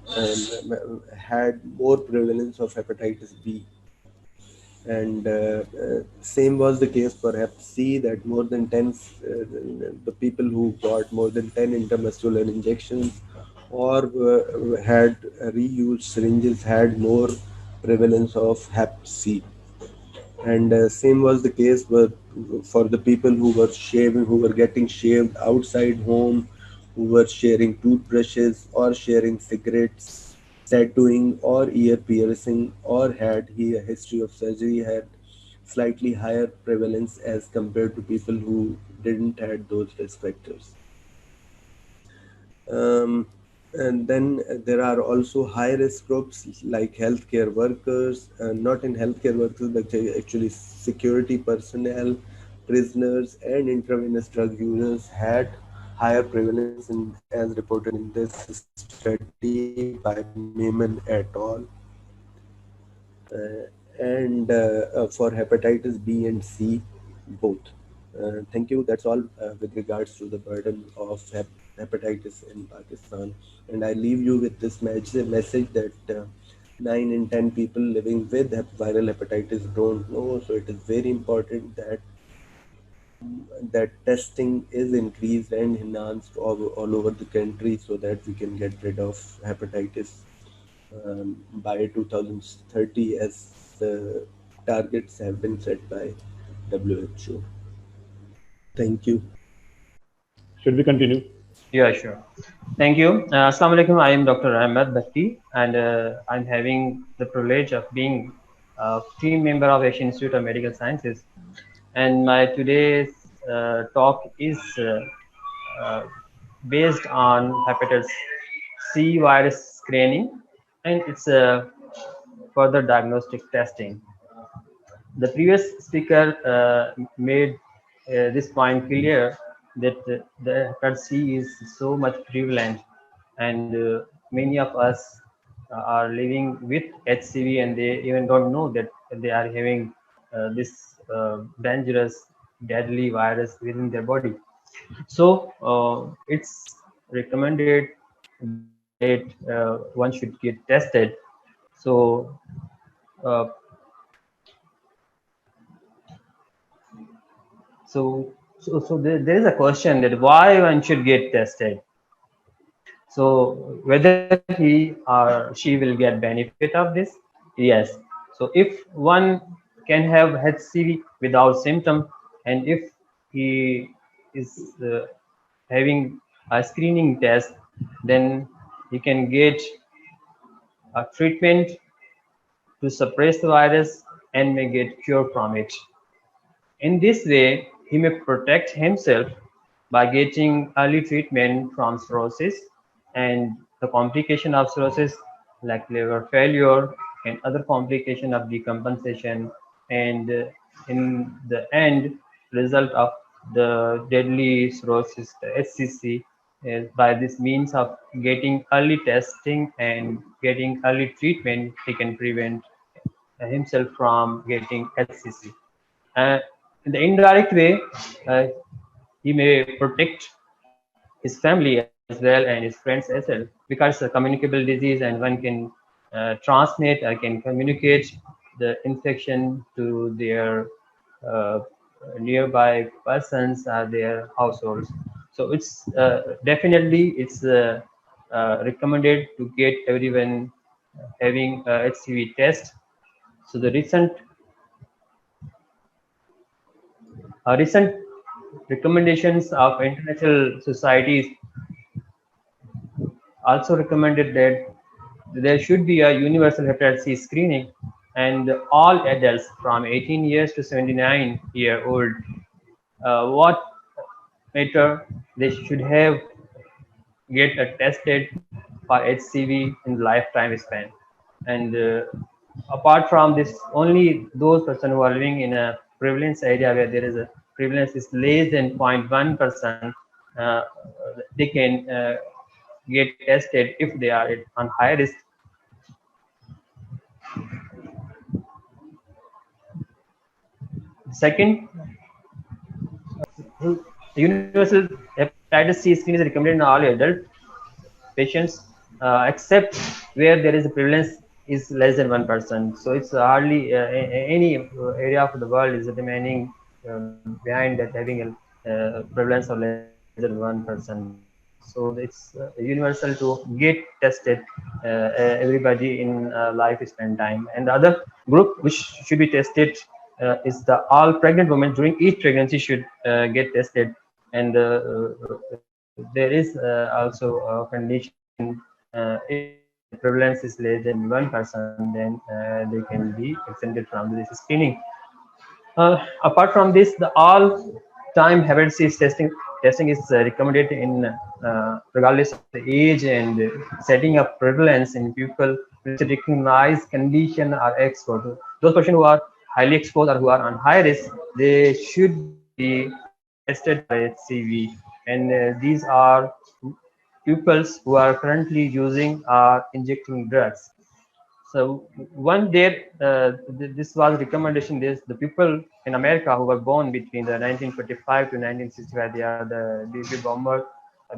had more prevalence of hepatitis B. And same was the case for Hep C, that more than 10, the people who got more than 10 intramuscular injections or had reused syringes had more prevalence of Hep C. And same was the case for the people who were shaving, who were getting shaved outside home, who were sharing toothbrushes or sharing cigarettes, tattooing or ear piercing, or had a history of surgery, had slightly higher prevalence as compared to people who didn't had those risk factors. Um, and then there are also high risk groups like healthcare workers, not in healthcare workers, but actually security personnel, prisoners, and intravenous drug users had higher prevalence, as reported in this study by Maiman et al. For hepatitis B and C, both. Thank you. That's all with regards to the burden of hepatitis in Pakistan. And I leave you with this message that 9 in 10 people living with viral hepatitis don't know. So it is very important that testing is increased and enhanced all over the country so that we can get rid of hepatitis by 2030, as the targets have been set by WHO. Thank you. Should we continue? Yeah, sure. Thank you. Assalamu alaikum. I am Dr. Ahmed Bhatti, and I'm having the privilege of being a team member of Asian Institute of Medical Sciences. And my today's talk is based on hepatitis C virus screening and its further diagnostic testing. The previous speaker made this point clear that the hepatitis C is so much prevalent, and many of us are living with HCV, and they even don't know that they are having this dangerous, deadly virus within their body. So it's recommended that one should get tested. So uh, so there is a question that why one should get tested. So whether he or she will get benefit of this? Yes. So if one can have HCV without symptom, and if he is having a screening test, then he can get a treatment to suppress the virus and may get cure from it. In this way, he may protect himself by getting early treatment from cirrhosis and the complication of cirrhosis like liver failure and other complication of decompensation, and in the end result of the deadly cirrhosis, the HCC, is by this means of getting early testing and getting early treatment, he can prevent himself from getting HCC. In the indirect way, he may protect his family as well and his friends as well, because it's a communicable disease and one can transmit, can communicate the infection to their nearby persons or their households. So it's definitely it's recommended to get everyone having a HCV test. So the recent recommendations of international societies also recommended that there should be a universal hepatitis C screening, and all adults from 18 years to 79-year-old, what matter, they should have get tested for HCV in lifetime span. And apart from this, only those persons who are living in a prevalence area where there is a prevalence is less than 0.1%, they can get tested if they are on high risk. Second, universal hepatitis C screen is recommended in all adult patients except where there is a prevalence is less than 1%. So it's hardly any area of the world is remaining behind that having a prevalence of less than 1%. So it's universal to get tested everybody in lifespan time. And the other group which should be tested is the all pregnant women during each pregnancy should get tested. And there is also a condition if the prevalence is less than 1%, then they can be exempted from this screening. Apart from this, the all-time hepatitis testing is recommended in regardless of the age, and setting up prevalence in people with recognized condition are exposed. Those patients who are highly exposed or who are on high risk, they should be tested for HCV, and these are pupils who are currently using or injecting drugs. So one day, this was recommendation. This the people in America who were born between the 1945 to 1965. They are the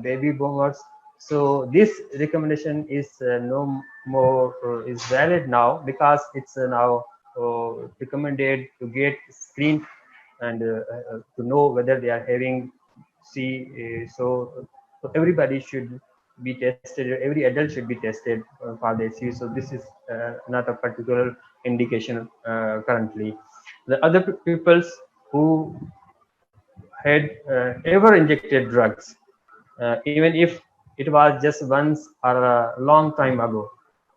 baby boomers. So this recommendation is no more is valid now, because it's now recommended to get screened and to know whether they are having so everybody should be tested. Every adult should be tested for the HCV. So this is not a particular indication currently. The other peoples who had ever injected drugs, even if it was just once or a long time ago,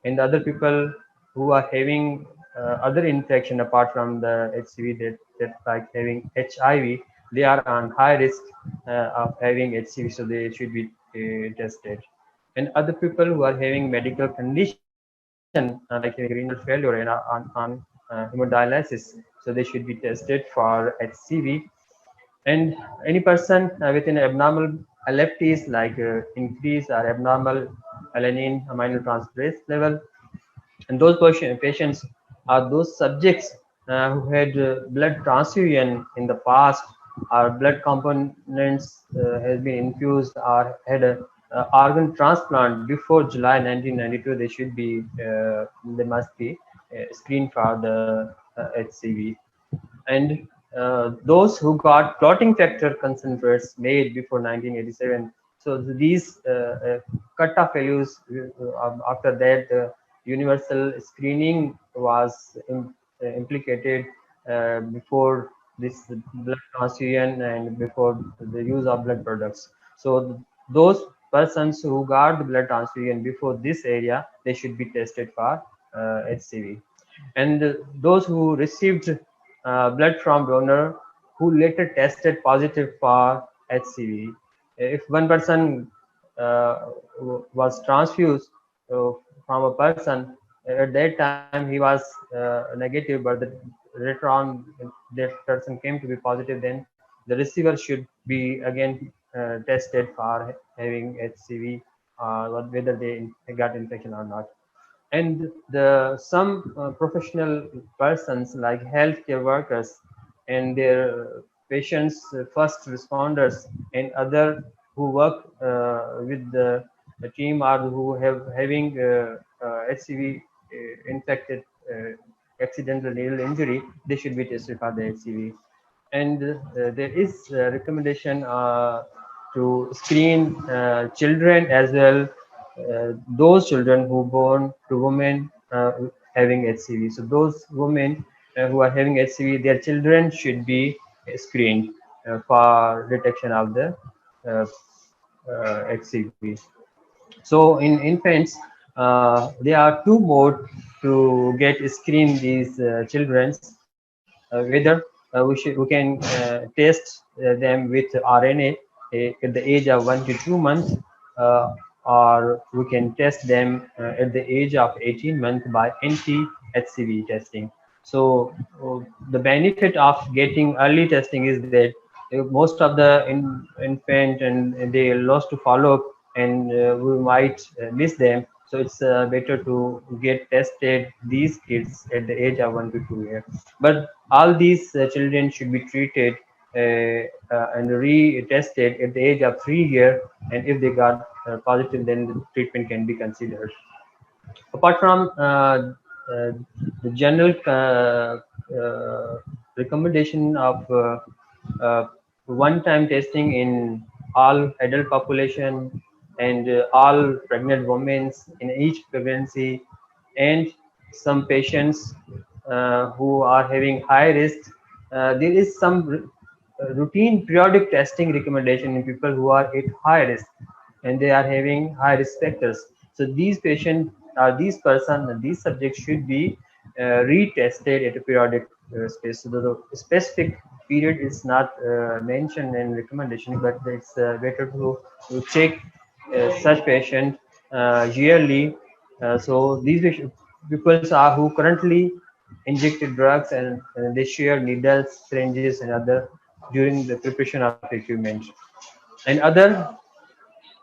and the other people who are having other infection apart from the HCV, that like having HIV, they are on high risk of having HCV, so they should be tested. And other people who are having medical condition like having renal failure and on hemodialysis, so they should be tested for HCV. And any person with an abnormal LFTs like increase or abnormal alanine aminotransferase level, and those patients are those subjects who had blood transfusion in the past, or blood components has been infused, or had a organ transplant before July 1992. They should be they must be screened for the HCV. And those who got clotting factor concentrates made before 1987. So these cutoff values, after that, universal screening was implicated before this blood transfusion and before the use of blood products. So those persons who got the blood transfusion before this area, they should be tested for HCV. And those who received blood from donor who later tested positive for HCV. If one person was transfused from a person, at that time he was negative, but later on that person came to be positive, then the receiver should be again tested for having HCV, whether they got infection or not. And the some professional persons like healthcare workers and their patients, first responders, and other who work with the team, or who have having HCV infected accidental needle injury, they should be tested for the HCV. And there is a recommendation to screen children as well, those children who born to women having HCV. So those women who are having HCV, their children should be screened for detection of the HCV. So in infants, there are two modes to get screen these children. Whether we can test them with RNA at the age of 1 to 2 months, or we can test them at the age of 18 months by anti-HCV testing. So the benefit of getting early testing is that most of the infant and they lost to follow up, and we might miss them. So it's better to get tested these kids at the age of 1 to 2 years. But all these children should be treated and retested at the age of 3 years, and if they got positive, then the treatment can be considered. Apart from the general recommendation of one-time testing in all adult population and all pregnant women in each pregnancy, and some patients who are having high risk, there is some routine periodic testing recommendation in people who are at high risk and they are having high risk factors. So these patients, these persons, these subjects should be retested at a periodic space. So the specific period is not mentioned in recommendation, but it's better to check such patient yearly. So these people are who currently injected drugs and they share needles, syringes, and other during the preparation of equipment. And other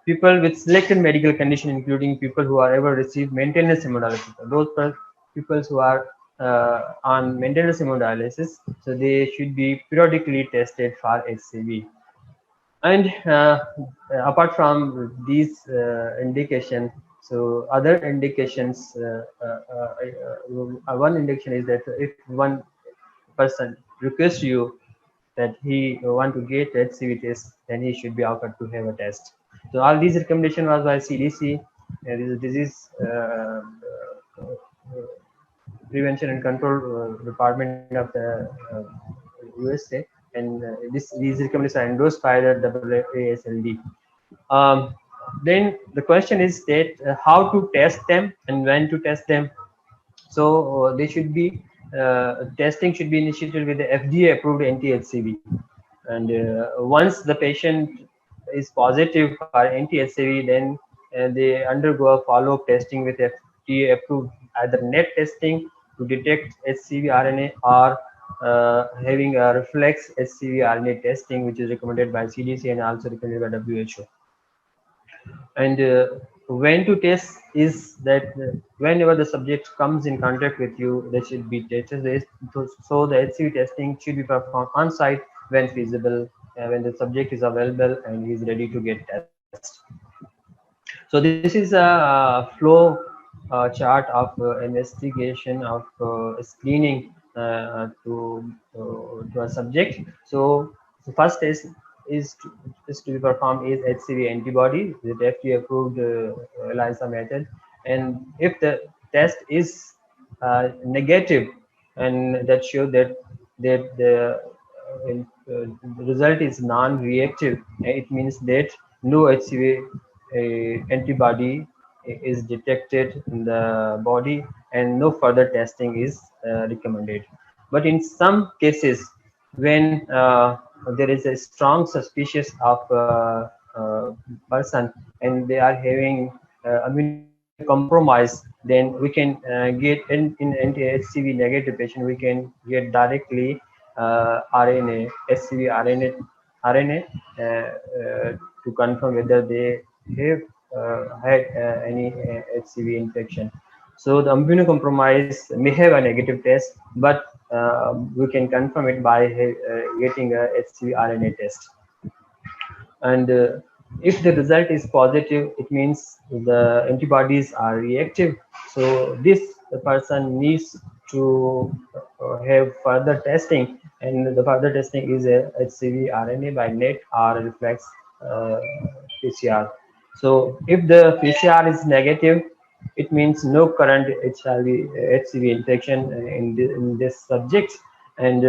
people with selected medical condition, including people who are ever received maintenance hemodialysis. Those people who are on maintenance hemodialysis, so they should be periodically tested for HCV. And apart from these indications, so other indications, one indication is that if one person requests you that he want to get HCV test, then he should be offered to have a test. So all these recommendation was by CDC, disease prevention and control department of the USA, and these recommendations are endorsed by the AASLD. Then the question is that how to test them and when to test them. So they should be testing should be initiated with the FDA approved anti-HCV, and once the patient is positive for anti-HCV, then they undergo a follow-up testing with FDA approved either NET testing to detect HCV RNA or having a reflex HCV RNA testing, which is recommended by CDC and also recommended by WHO. And when to test is that whenever the subject comes in contact with you, they should be tested. So the HCV testing should be performed on site when feasible, when the subject is available and is ready to get tested. So this is a flow chart of investigation of screening to a subject. So the first test is to be performed is HCV antibody with FDA approved ELISA method, and if the test is negative and that shows that the result is non-reactive, it means that no HCV antibody is detected in the body and no further testing is recommended. But in some cases, when there is a strong suspicion of person and they are having immunocompromised, then we can get in anti-HCV negative patient, we can get directly RNA, HCV RNA to confirm whether they have had any HCV infection. So the immunocompromised may have a negative test, but we can confirm it by getting a HCV RNA test. And if the result is positive, it means the antibodies are reactive. So this person needs to have further testing, and the further testing is a HCV RNA by NET or reflex PCR. So if the PCR is negative, it means no current HCV infection in this subject, and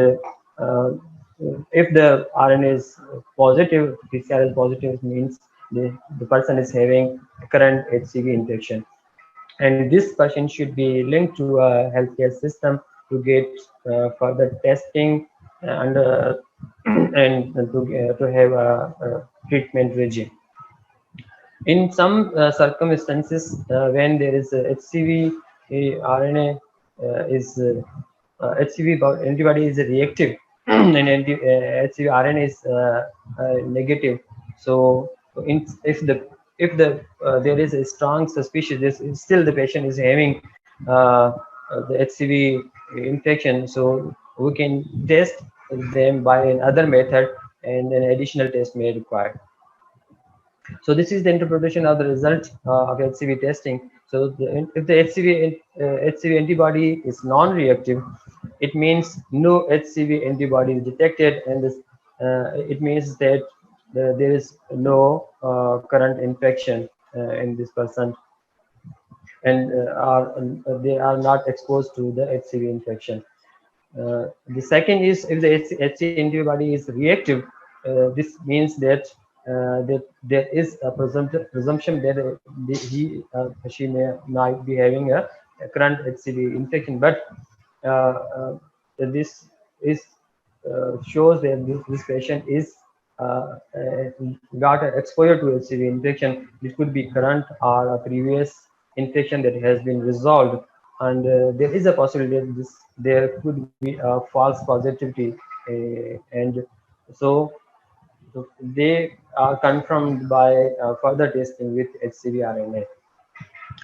if the RNA is positive, PCR is positive, it means the person is having current HCV infection, and this person should be linked to a healthcare system to get further testing and to have a treatment regime. In some circumstances, when there is a HCV RNA HCV antibody is reactive and HCV RNA is negative. So if there is a strong suspicion, still the patient is having the HCV infection, so we can test them by another method, and an additional test may require. So this is the interpretation of the result of HCV testing. So if the HCV antibody is non-reactive, it means no HCV antibody is detected, and this, it means that there is no current infection in this person, and they are not exposed to the HCV infection. The second is if the HCV antibody is reactive, this means that there is a presumption that he she might be having a current HCV infection, but this is shows that this patient is got exposure to HCV infection. This could be current or a previous infection that has been resolved, and there is a possibility that there could be a false positivity, and so they are confirmed by further testing with HCV RNA.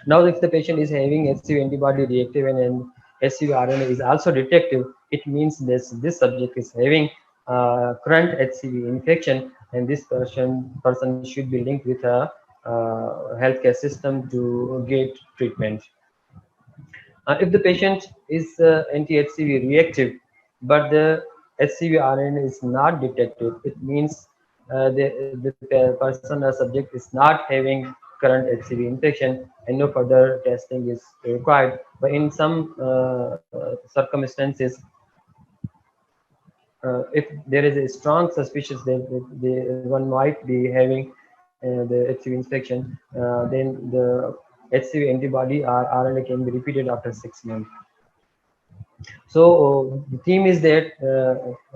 Now, if the patient is having HCV antibody reactive and HCV RNA is also detective, it means this subject is having current HCV infection, and this person should be linked with a healthcare system to get treatment. If the patient is anti-HCV reactive, but the HCV RNA is not detected, it means the person or subject is not having current HCV infection, and no further testing is required. But in some circumstances, if there is a strong suspicion that one might be having the HCV infection, then the HCV antibody or RNA can be repeated after 6 months. So the theme is that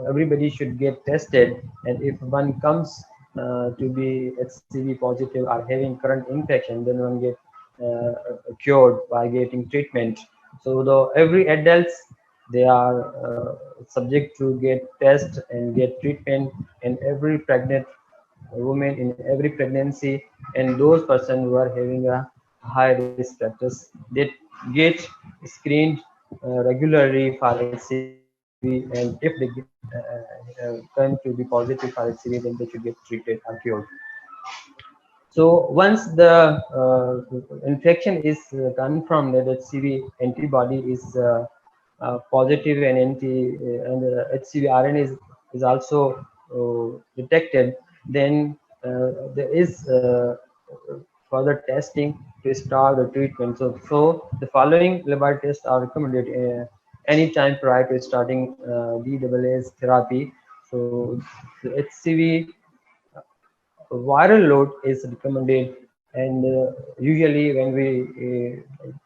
everybody should get tested, and if one comes to be HCV positive or having current infection, then one get cured by getting treatment. So though every adults, they are subject to get test and get treatment, and every pregnant woman in every pregnancy, and those persons who are having a high risk factors, they get screened regularly for HCV, and if they get, turn to be positive for HCV, then they should get treated or cured. So once the infection is confirmed that HCV antibody is positive and HCV RNA is also detected, then there is further testing to start the treatment. So the following laboratory tests are recommended anytime prior to starting DAA's therapy. So the HCV viral load is recommended, and usually when we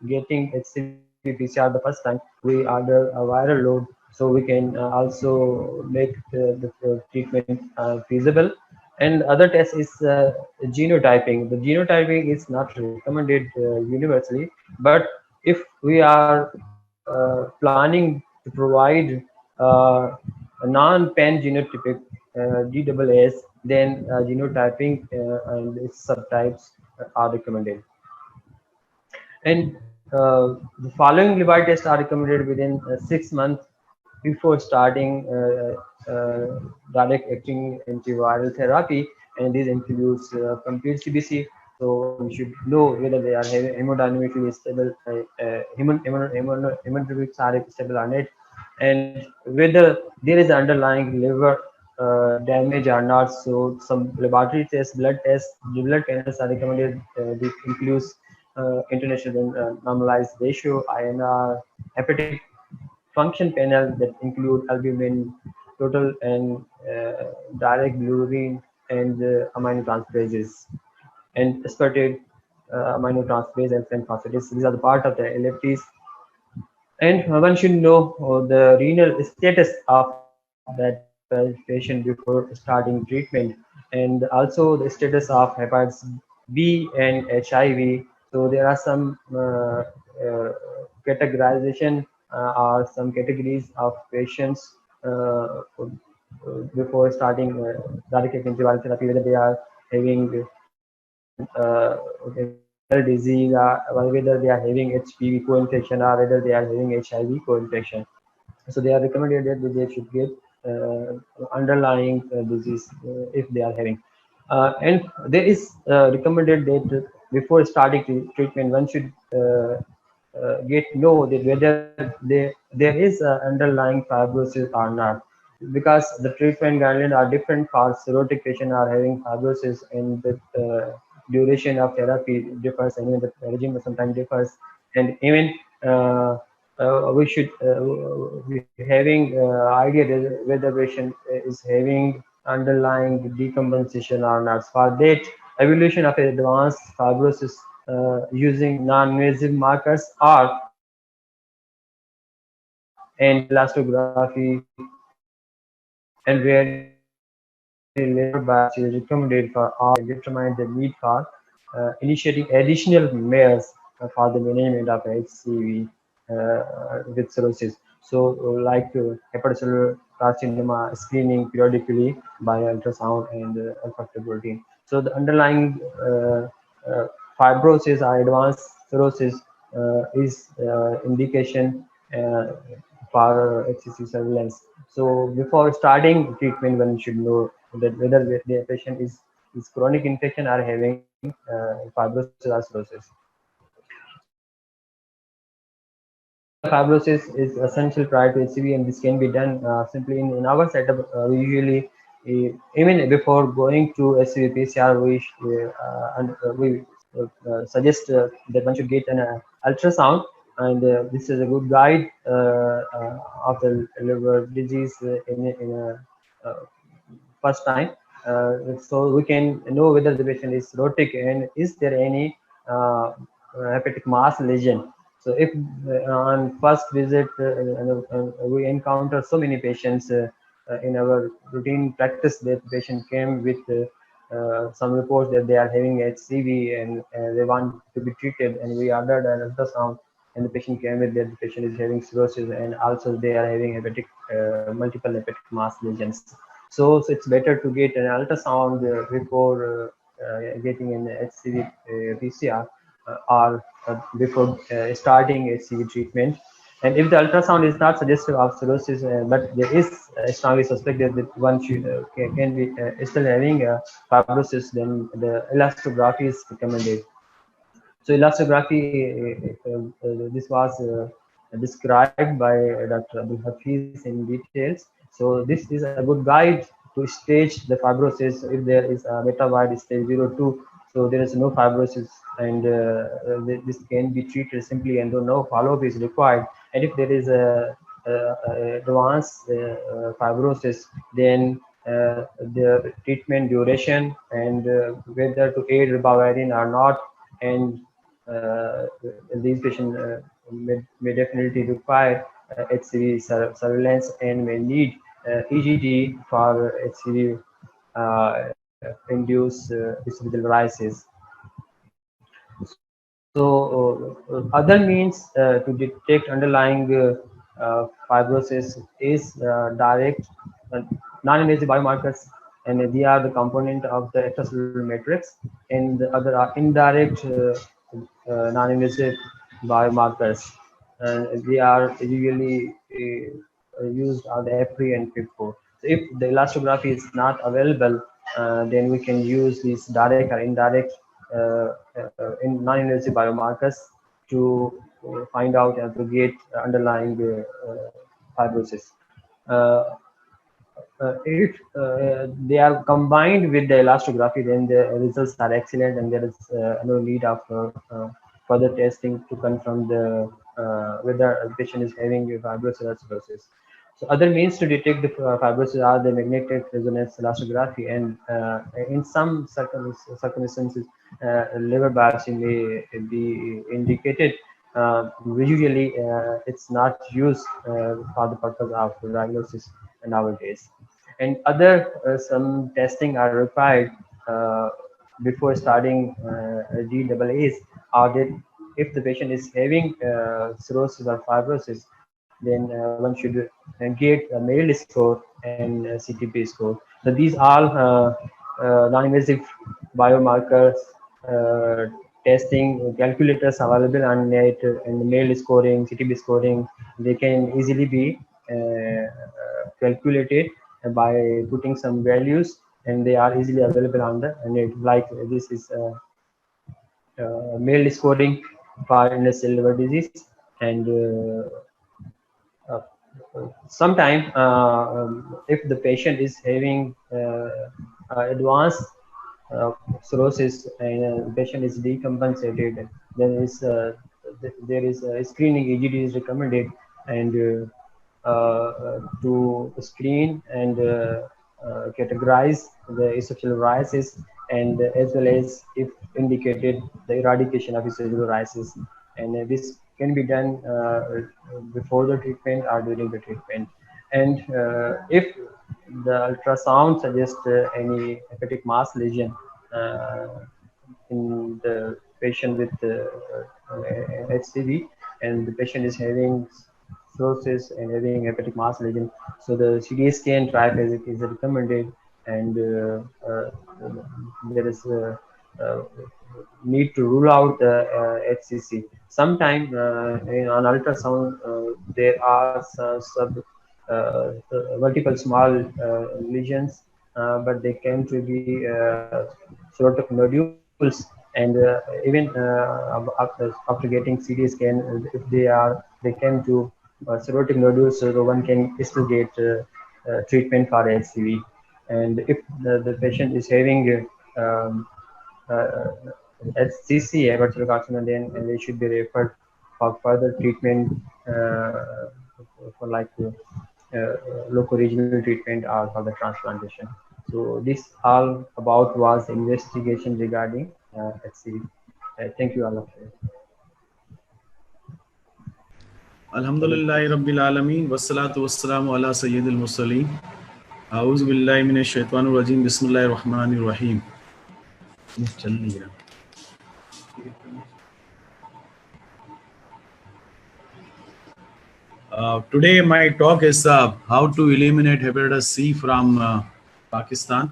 getting HCV PCR the first time, we order a viral load, so we can also make the treatment feasible. And other test is genotyping. The genotyping is not recommended universally, but if we are planning to provide a non-pan genotypic DAAs, then genotyping and its subtypes are recommended. And the following liver tests are recommended within 6 months before starting direct acting antiviral therapy, and this includes complete CBC. So you should know whether they are hemodynamically stable, hemodynamics are stable or not, and whether there is underlying liver damage or not. So some laboratory tests, blood tests, blood panels are recommended. This includes international normalized ratio, INR, hepatic function panel that include albumin, total and direct bilirubin, and aminotransferases, and aspartate aminotransferase and phosphatases. These are the part of the LFTs. And one should know the renal status of that patient before starting treatment, and also the status of hepatitis B and HIV. So there are some categorization or some categories of patients before starting direct antiviral therapy, whether they are having viral disease, whether they are having HPV co-infection, or whether they are having HIV co-infection. So they are recommended that they should get underlying disease if they are having. And there is recommended that before starting treatment, one should get know that whether there is underlying fibrosis or not, because the treatment guidelines are different for cirrhotic patient are having fibrosis, and the duration of therapy differs, and even the regime sometimes differs, and even we should be having idea that whether patient is having underlying decompensation or not. For that, evaluation of advanced fibrosis using non-invasive markers or and elastography and rare later biopsy is recommended for all and determine the need for initiating additional measures for the management of HCV with cirrhosis. So, hepatocellular carcinoma screening periodically by ultrasound and alpha-fetoprotein protein. So, the underlying fibrosis or advanced cirrhosis is indication for HCC surveillance. So before starting treatment, one should know that whether the patient is chronic infection or having fibrosis or cirrhosis. Fibrosis is essential prior to HCV, and this can be done simply in our setup. We usually, even before going to HCV PCR, we suggest that one should get an ultrasound, and this is a good guide of the liver disease in a first time. So we can know whether the patient is cirrhotic and is there any hepatic mass lesion. So if on first visit we encounter so many patients in our routine practice that the patient came with some reports that they are having HCV and they want to be treated, and we ordered an ultrasound, and the patient came with that the patient is having cirrhosis and also they are having hepatic multiple hepatic mass lesions. So it's better to get an ultrasound before getting an HCV PCR or before starting HCV treatment. And if the ultrasound is not suggestive of cirrhosis, but there is strongly suspected that one should can be still having fibrosis, then the elastography is recommended. So elastography, this was described by Dr. Abdul Hafiz in details. So this is a good guide to stage the fibrosis. If there is a meta-wide stage 0-2, so there is no fibrosis, and this can be treated simply, and no follow-up is required. And if there is a advanced fibrosis, then the treatment duration and whether to aid ribavirin or not, and these patients may definitely require HCV surveillance and may need EGD for HCV induced esophageal varices. So other means to detect underlying fibrosis is direct non-invasive biomarkers, and they are the component of the extracellular matrix, and the other are indirect non-invasive biomarkers, and they are usually used on the EPRI and FIB4. So if the elastography is not available, then we can use these direct or indirect in non-invasive biomarkers to find out and to get underlying fibrosis. If they are combined with the elastography, then the results are excellent, and there is no need of further testing to confirm the whether the patient is having fibrosis or cirrhosis. So other means to detect the fibrosis are the magnetic resonance elastography, and in some circumstances, liver biopsy may be indicated. Usually, it's not used for the purpose of diagnosis nowadays. And other some testing are required before starting GAAs, are that if the patient is having cirrhosis or fibrosis, then one should get a MELD score and a CTP score. So these are non-invasive biomarkers testing calculators available on net, and MELD scoring, CTP scoring, they can easily be calculated by putting some values, and they are easily available on the net. Like this is male scoring for NSL liver disease, and sometime if the patient is having advanced cirrhosis and patient is decompensated, there is a screening EGD is recommended, and to screen and categorize the esophageal varices, and as well as, if indicated, the eradication of esophageal varices. And this can be done before the treatment or during the treatment. And if the ultrasound suggests any hepatic mass lesion in the patient with HCV, and the patient is having cirrhosis and having hepatic mass lesion, so the CT scan triphasic is recommended, and there is need to rule out HCC. Sometimes on ultrasound there are multiple small lesions, but they can to be sort of nodules, and even after getting CT scan, if they came to cirrhotic nodules, so the one can still get treatment for HCV. And if the patient is having HCC, hepatocellular carcinoma, then they should be referred for further treatment for like local regional treatment or for the transplantation. So this all about was investigation regarding HCV. Thank you all of you. Alhamdulillahi Rabbil Alameen, wassalatu wassalamu ala Sayyidil Mursaleen. A'udhu billahi minash shaitanir rajim, bismillahir rahmanir rahim. Today my talk is how to eliminate hepatitis C from Pakistan.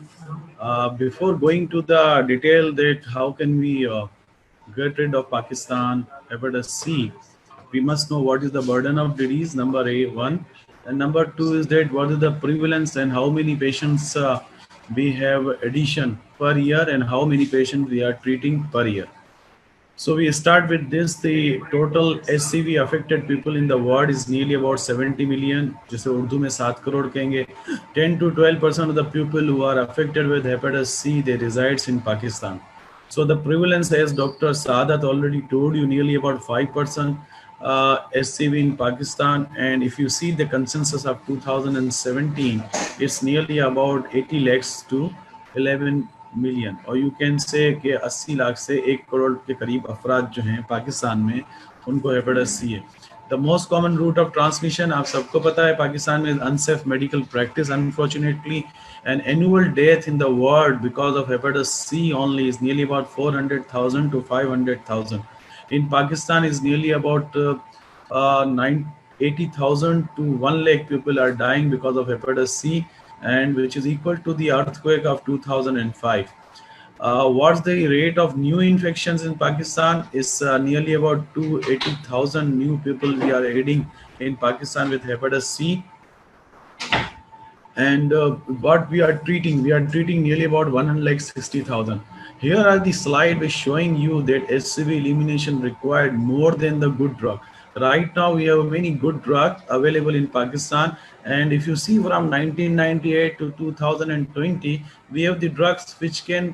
Before going to the detail that how can we get rid of Pakistan hepatitis C, we must know what is the burden of disease, number one, and number two is that what is the prevalence and how many patients we have addition per year and how many patients we are treating per year. So we start with this. The total HCV affected people in the world is nearly about 70 million, जिसे उर्दू में 7 करोड़ कहेंगे. 10 to 12% of the people who are affected with hepatitis C, they resides in Pakistan. So the prevalence, as Dr. Saadat already told you, nearly about 5% HCV in Pakistan. And if you see the consensus of 2017, it's nearly about 80 lakhs to 11 million, और you can say कि 80 लाख से 1 करोड़ के करीब अफराद जो हैं पाकिस्तान में उनको हेपेटाइटिस सी है. The most common route of transmission आप सबको पता है पाकिस्तान में unsafe medical practice unfortunately, and annual death in the world because of hepatitis C only is nearly about 400,000 to 500,000. In Pakistan is nearly about 80,000 to 1 lakh people are dying because of hepatitis C, and which is equal to the earthquake of 2005. What's the rate of new infections in Pakistan? Is nearly about 280,000 new people we are adding in Pakistan with hepatitis C. And what we are treating nearly about 160,000. Here are the slide which showing you that HCV elimination required more than the good drug. Right now we have many good drugs available in Pakistan, and if you see from 1998 to 2020, we have the drugs which can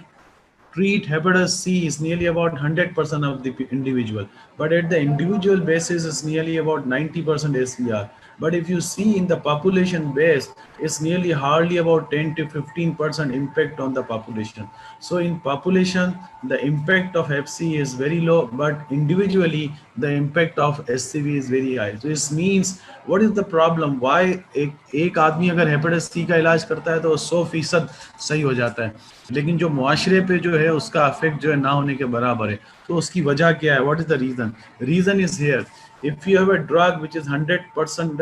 treat hepatitis C is nearly about 100% of the individual, but at the individual basis is nearly about 90% SVR. But if you see in the population base, it's nearly hardly about 10 to 15% impact on the population. So in population, the impact of FC is very low, but individually, the impact of SCV is very high. So this means, what is the problem? Why एक आदमी अगर hepatitis C का इलाज करता है तो 100% सही हो जाता है, लेकिन जो मुआशरे पे जो है उसका इफेक्ट जो है ना होने के बराबर है. तो उसकी वजह क्या है? What is the reason? Reason is here. If you have a drug which is 100%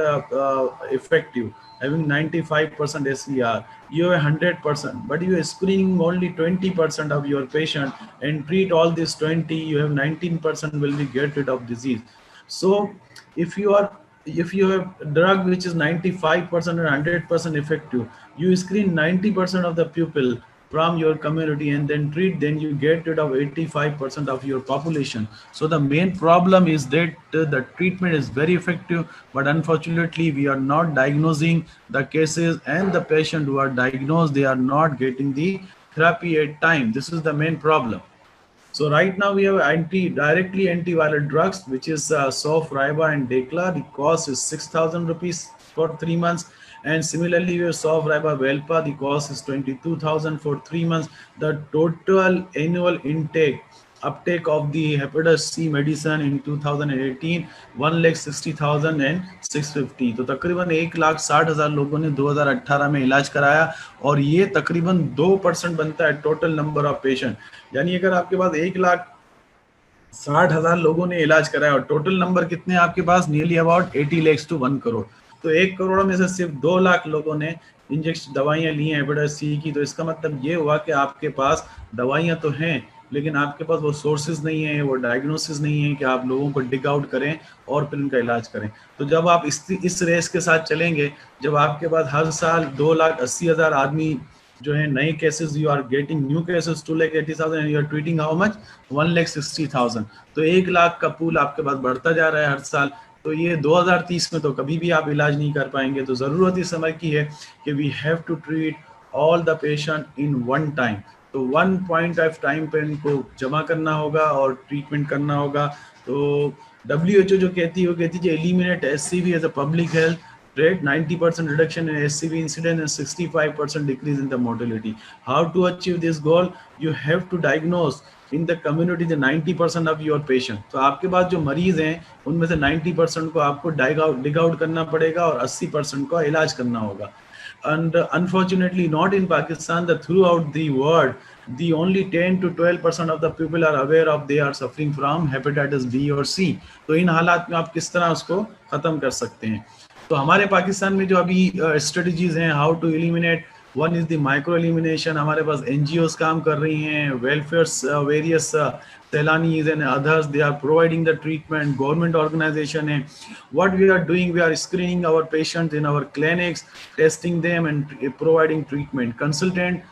effective, having 95% SVR, you have 100%, but you are screening only 20% of your patient and treat all this 20, you have 19% will be get rid of disease. So if you are if you have a drug which is 95% or 100% effective, you screen 90% of the people from your community and then treat, then you get rid of 85% of your population. So the main problem is that the treatment is very effective, but unfortunately we are not diagnosing the cases, and the patient who are diagnosed, they are not getting the therapy at time. This is the main problem. So right now we have directly antiviral drugs, which is Sof, Riba, and Decla. The cost is 6,000 rupees for 3 months. And similarly, we have Sof, Riba, Velpa. The cost is 22,000 for 3 months. The total annual uptake of the hepatitis C medicine in 2018 1,60,000 and 650. तो तकरीबन 1,60,000 लोगों ने 2018 में इलाज कराया, और ये तकरीबन 2% बनता है टोटल नंबर ऑफ पेशेंट। यानी अगर आपके पास 1,60,000 लोगों ने इलाज कराया और टोटल नंबर कितने आपके पास, nearly about 80 lakhs to 1 crore, तो 1 करोड़ में से सिर्फ 2 लाख लोगों ने इंजेक्शन दवाइयां ली हैं हेपेटाइटिस सी की। तो इसका मतलब ये हुआ कि आपके पास दवाइयां तो हैं, लेकिन आपके पास वो सोर्सेज नहीं है, वो डायग्नोसिस नहीं है कि आप लोगों को डिग आउट करें और फिर उनका इलाज करें। तो जब आप इस रेस के साथ चलेंगे, जब आपके पास हर साल 2,80,000 आदमी जो है नए cases, you are getting new cases 2,80,000 and you are treating how much 1,60,000, तो 1 लाख का पूल आपके पास बढ़ता जा रहा है हर साल। तो ये 2030 में तो कभी भी आप इलाज नहीं कर पाएंगे। तो ज़रूरत इस समय की है कि we have to treat all the patient in one time. तो 1 पॉइंट ऑफ टाइम पे इनको जमा करना होगा और ट्रीटमेंट करना होगा। तो WHO जो कहती है, वो कहती है eliminate SCV as a public health threat, 90% reduction in SCV incidence and 65% decrease in the mortality. How to achieve this goal? You have to diagnose in the community the 90% of your patient. तो आपके पास जो मरीज हैं उनमें से 90% को आपको dig out करना पड़ेगा और 80% को इलाज करना होगा। And unfortunately not in Pakistan, that throughout the world the only 10 to 12% of the people are aware of they are suffering from hepatitis B or C. तो इन हालात में आप किस तरह उसको खत्म कर सकते हैं? तो हमारे पाकिस्तान में जो अभी स्ट्रेटजीज हैं how to eliminate, one is the micro elimination. हमारे पास NGOs काम कर रही हैं, welfare various Selanis and others, they are providing the treatment. Government organization है, what we are doing, we are screening our patients in our clinics, testing them and providing treatment. Consultant,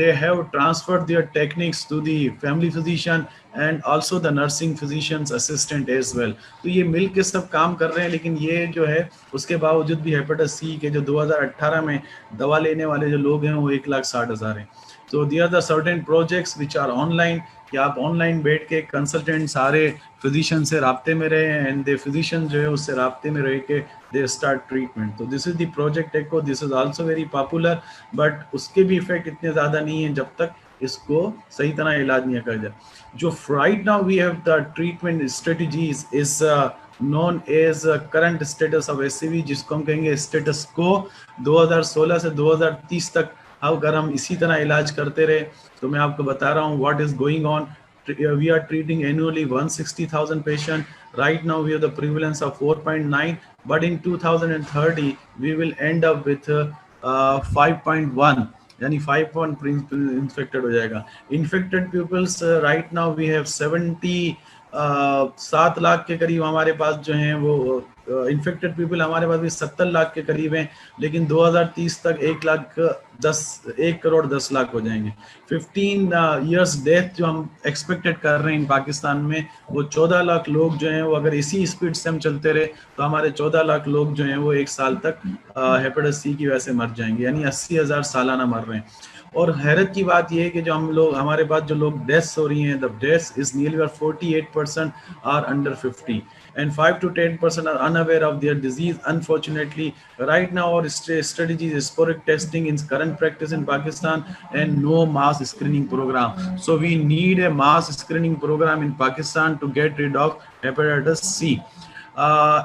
they have transferred their techniques to the family physician and also the nursing physician's assistant as well. तो ये मिल के सब काम कर रहे हैं, लेकिन ये जो है उसके बावजूद भी हेपेटाइटिस सी के जो 2018 में दवा लेने वाले जो लोग हैं वो 1,60,000 हैं। तो there are the certain projects which are online, कि आप ऑनलाइन बैठ के कंसल्टेंट सारे फिजिशियन से राब्ते में रहे हैं एंड दे फिजिशियन जो है उससे राब्ते में रह के दे स्टार्ट ट्रीटमेंट। तो this is the project echo, this is also very popular, but उसके भी इफेक्ट इतने ज़्यादा नहीं है जब तक इसको सही तरह इलाज नहीं किया जाए। जो right now we have the treatment strategies is known as current status of SCV, जिसको हम कहेंगे स्टेटस को 2016 से 2030 तक अगर हम इसी तरह इलाज करते रहे, तो मैं आपको बता रहा हूँ what is going on. We are treating annually 160,000 patients. Right now we have the prevalence of 4.9, but in 2030 we will end up with 5.1, यानी 5 infected हो जाएगा। Infected pupils right now we have 7 lakh के करीब हमारे पास जो हैं वो इन्फेक्टेड पीपल हमारे पास भी 70 लाख के करीब हैं, लेकिन 2030 तक 1 करोड़ 10 लाख हो जाएंगे। 15 years डेथ जो हम एक्सपेक्टेड कर रहे हैं इन पाकिस्तान में, वो 14 लाख लोग जो हैं वो अगर इसी स्पीड से हम चलते रहे तो हमारे 14 लाख लोग जो हैं वो 1 साल तक हेपेटाइटिस सी की वजह से मर जाएंगे, यानी 80,000 सालाना मर रहे हैं। और हैरत की बात यह है कि जो हम लोग हमारे पास जो लोग डेथ्स हो रही हैं, the deaths is nearly 48% are under 50 and 5 to 10% are unaware of their disease. Unfortunately, right now our strategy is sporadic testing in current practice in Pakistan and no mass screening program. So we need a mass screening program in Pakistan to get rid of hepatitis C.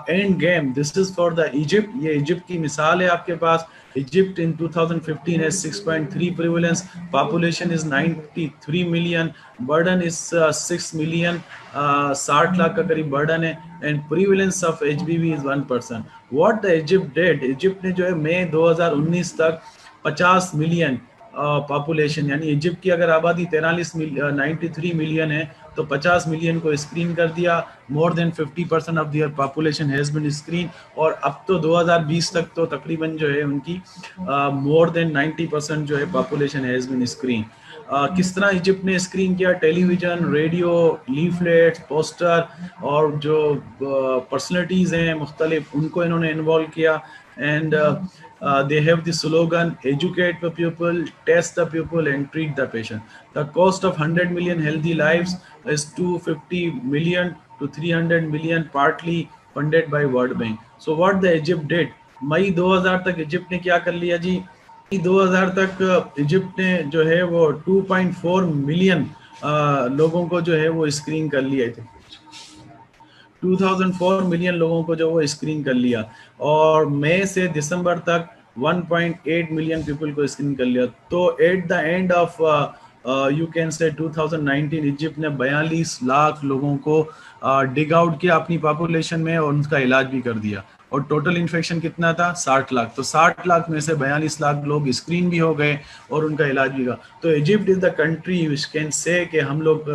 End game, this is for the Egypt. ये Egypt की मिसाल है आपके पास। Egypt in 2015 has 6.3 prevalence, population is 93 million, burden is 6 million, 60 lakh का करीब burden है, and prevalence of HBV is 1%. What the Egypt did, Egypt ने जो है मई 2019 तक 50 मिलियन पॉपुलेशन, यानी इजिप्ट की अगर आबादी 93 मिलियन है तो 50 मिलियन को स्क्रीन कर दिया। More than 50% of their population has been screen. और अब तो 2020 तक तो तकरीबन जो है उनकी मोर देन 90% जो है पॉपुलेशन हैज बीन स्क्रीन। किस तरह इजिप्ट ने स्क्रीन किया? टेलीविजन, रेडियो, लीफलेट्स, पोस्टर और जो पर्सनैलिटीज़ हैं मुख्तलिफ उनको इन्होंने इन्वॉल्व किया। And they have the slogan, educate the people, test the people and treat the patient. The cost of 100 million healthy lives is 250 million to 300 million, partly funded by World Bank. So what the Egypt did, मई 2000 तक Egypt ने क्या कर लिया जी? 2000 तक Egypt ने जो है वो 2.4 मिलियन लोगों को जो है वो स्क्रीन कर लिया थे। 2004 मिलियन लोगों को जो वो स्क्रीन कर लिया, और मई से दिसंबर तक 1.8 मिलियन पीपल को स्क्रीन कर लिया। तो eight the end of you can say 2019 Egypt ने 42 लाख लोगों को डिग आउट किया अपनी पॉपुलेशन में और उनका इलाज भी कर दिया। और टोटल इन्फेक्शन कितना था? 60 लाख। तो 60 लाख में से 42 लाख लोग स्क्रीन भी हो गए और उनका इलाज भी हुआ। तो Egypt is the country which can say कि हम लोग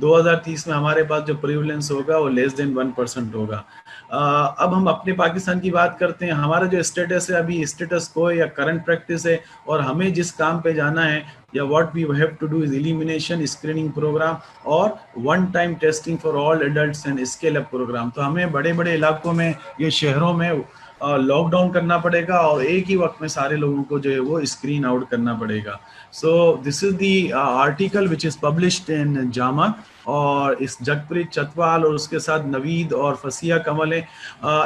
2030 में हमारे पास जो प्रिवलेंस होगा वो लेस देन 1% होगा। अब हम अपने पाकिस्तान की बात करते हैं। हमारा जो स्टेटस है अभी, स्टेटस को या करंट प्रैक्टिस है, और हमें जिस काम पे जाना है या what we have to do is elimination screening program और one time testing for all adults and scale up program. तो हमें बड़े बड़े इलाकों में, ये शहरों में लॉकडाउन करना पड़ेगा और एक ही वक्त में सारे लोगों को जो है वो स्क्रीन आउट करना पड़ेगा। So this is the article which is published in Jama, और इस जगप्रीत चतवाल और उसके साथ नवीद और फसिया कमल है,